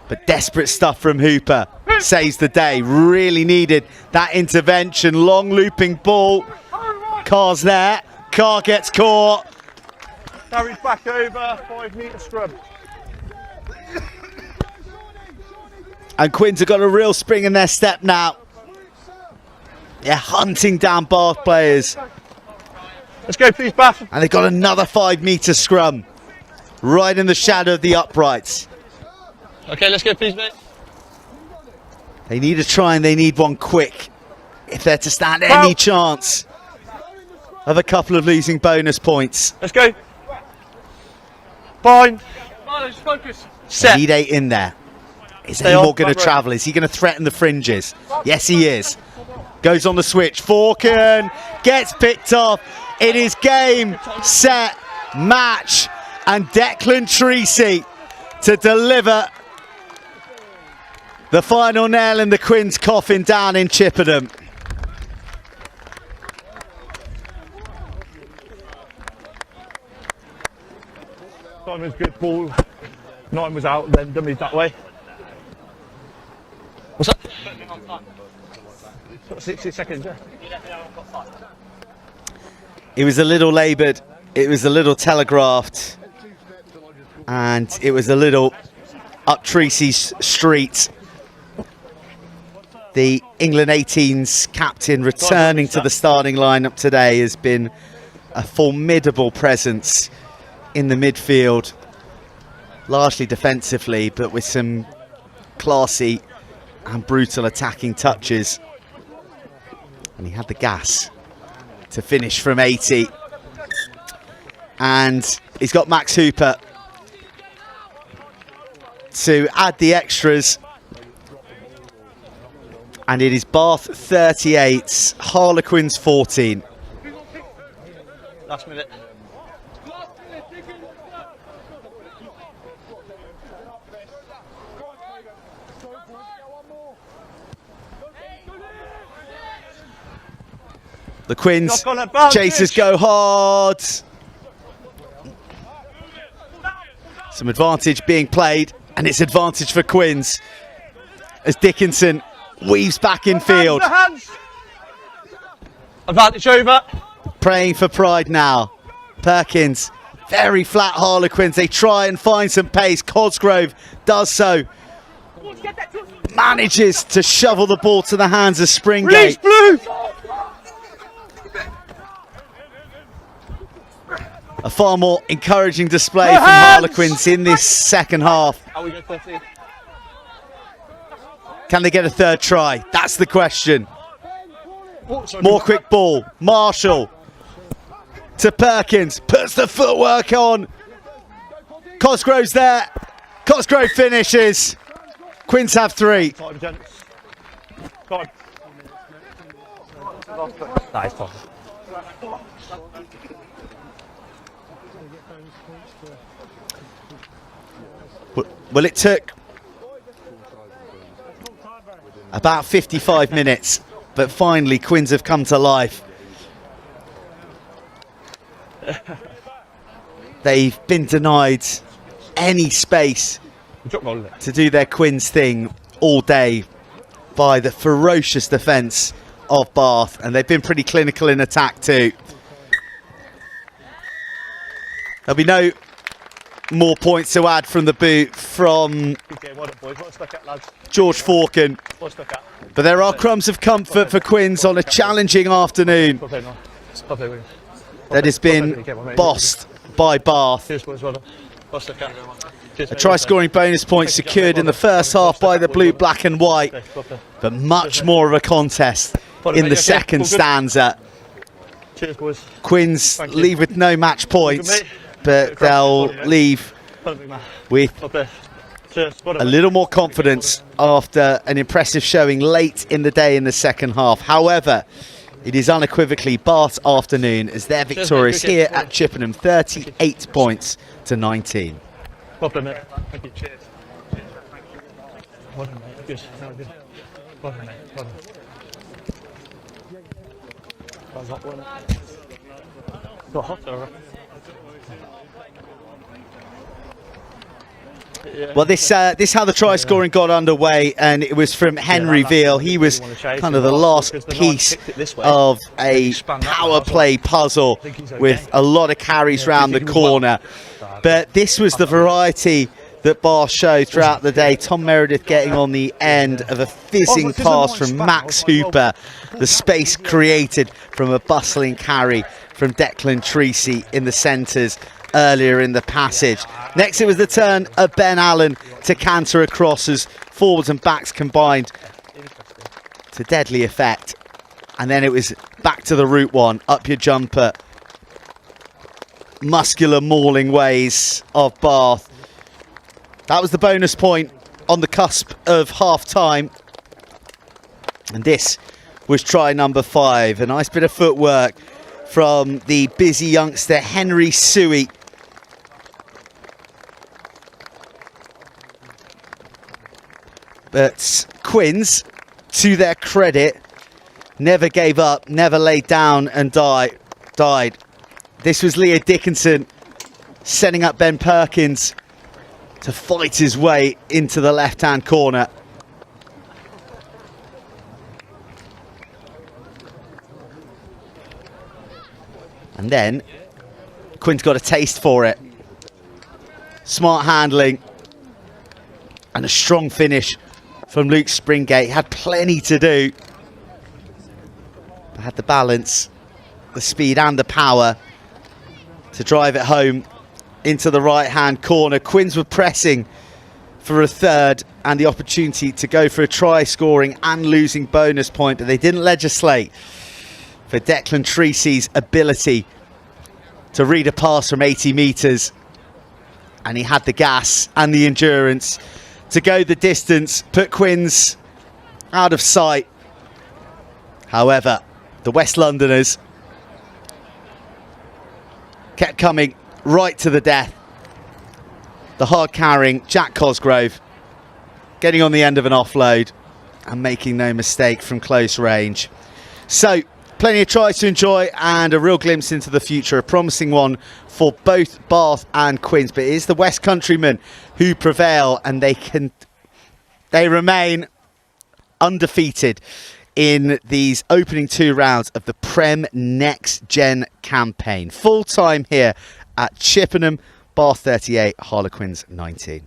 But desperate stuff from Hooper saves the day. Really needed that intervention. Long looping ball. Carr's there. Carr gets caught. Carries back over. 5 metre scrub. And Quins have got a real spring in their step now. They're hunting down Bath players. Let's go, please, Bath. And they've got another 5 metre scrum right in the shadow of the uprights. Okay, let's go, please, mate. They need a try and they need one quick if they're to stand any chance of a couple of losing bonus points. Let's go. Fine. Just focus. They need 8 in there. Is Stay any on, more going to front row. travel? Is he going to threaten the fringes? Yes, he is. Goes on the switch. Forkin gets picked off. It is game, set, match. And Declan Treacy to deliver the final nail in the Quins coffin down in Chippenham. Simon's good ball. 9 was out, then dummies that way. What's that? 60 seconds, yeah. It was a little laboured, it was a little telegraphed, and it was a little up Treacy's street. The England 18's captain returning to the starting lineup today has been a formidable presence in the midfield, largely defensively, but with some classy and brutal attacking touches. And he had the gas to finish from 80. And he's got Max Hooper to add the extras. And it is Bath 38, Harlequins 14. Last minute. The Quins chasers go hard. Some advantage being played, and it's advantage for Quins as Dickinson weaves back in field. Advantage over. Praying for pride now. Perkins, very flat Harlequins. They try and find some pace. Cosgrove does so. Manages to shovel the ball to the hands of Springate. Blue. A far more encouraging display from Harlequins in this second half. Can they get a third try? That's the question. More quick ball. Marshall to Perkins. Puts the footwork on. Cosgrove's there. Cosgrove finishes. Quins have 3. Nice time. Well, it took about 55 minutes, but finally Quins have come to life. They've been denied any space to do their Quins thing all day by the ferocious defence of Bath, and they've been pretty clinical in attack too. There'll be no more points to add from the boot from George Forkin, but there are crumbs of comfort for Quins on a challenging afternoon that has been bossed by Bath. A try-scoring bonus point secured in the first half by the blue, black and white, but much more of a contest in the second stanza. Quins leave with no match points, but they'll leave with a little more confidence after an impressive showing late in the day in the second half. However, it is unequivocally Bath's afternoon as they're victorious here at Chippenham, 38 points to 19. Thank you. Cheers. Well done, mate. Good. No, good. Well done, mate. Well done. That was hot, wasn't it? Got hotter. Yeah. Well, this how the try scoring got underway, and it was from Henry Veal. He was kind of the last piece of a power play puzzle with a lot of carries round the corner. But this was the variety that Bath show throughout the day. Tom Meredith getting on the end of a fizzing pass from Max Hooper. The space created from a bustling carry from Declan Treacy in the centres earlier in the passage. Next it was the turn of Ben Allen to canter across as forwards and backs combined to deadly effect. And then it was back to the route one, up your jumper. Muscular mauling ways of Bath. That was the bonus point on the cusp of half time. And this was try number 5. A nice bit of footwork from the busy youngster Henry Suey. But Quins, to their credit, never gave up, never laid down and died. This was Leo Dickinson setting up Ben Perkins to fight his way into the left-hand corner. And then Quins got a taste for it. Smart handling and a strong finish from Luke Springate. Had plenty to do, but had the balance, the speed and the power to drive it home into the right-hand corner. Quins were pressing for a third and the opportunity to go for a try scoring and losing bonus point, but they didn't legislate for Declan Treacy's ability to read a pass from 80 metres, and he had the gas and the endurance to go the distance, put Quins out of sight. However, the West Londoners kept coming right to the death. The hard carrying Jack Cosgrove getting on the end of an offload and making no mistake from close range. So plenty of tries to enjoy and a real glimpse into the future, a promising one for both Bath and Quins, but it is the West Countrymen who prevail, and they remain undefeated in these opening 2 rounds of the Prem Next Gen campaign. Full time here at Chippenham, Bath 38, Harlequins 19.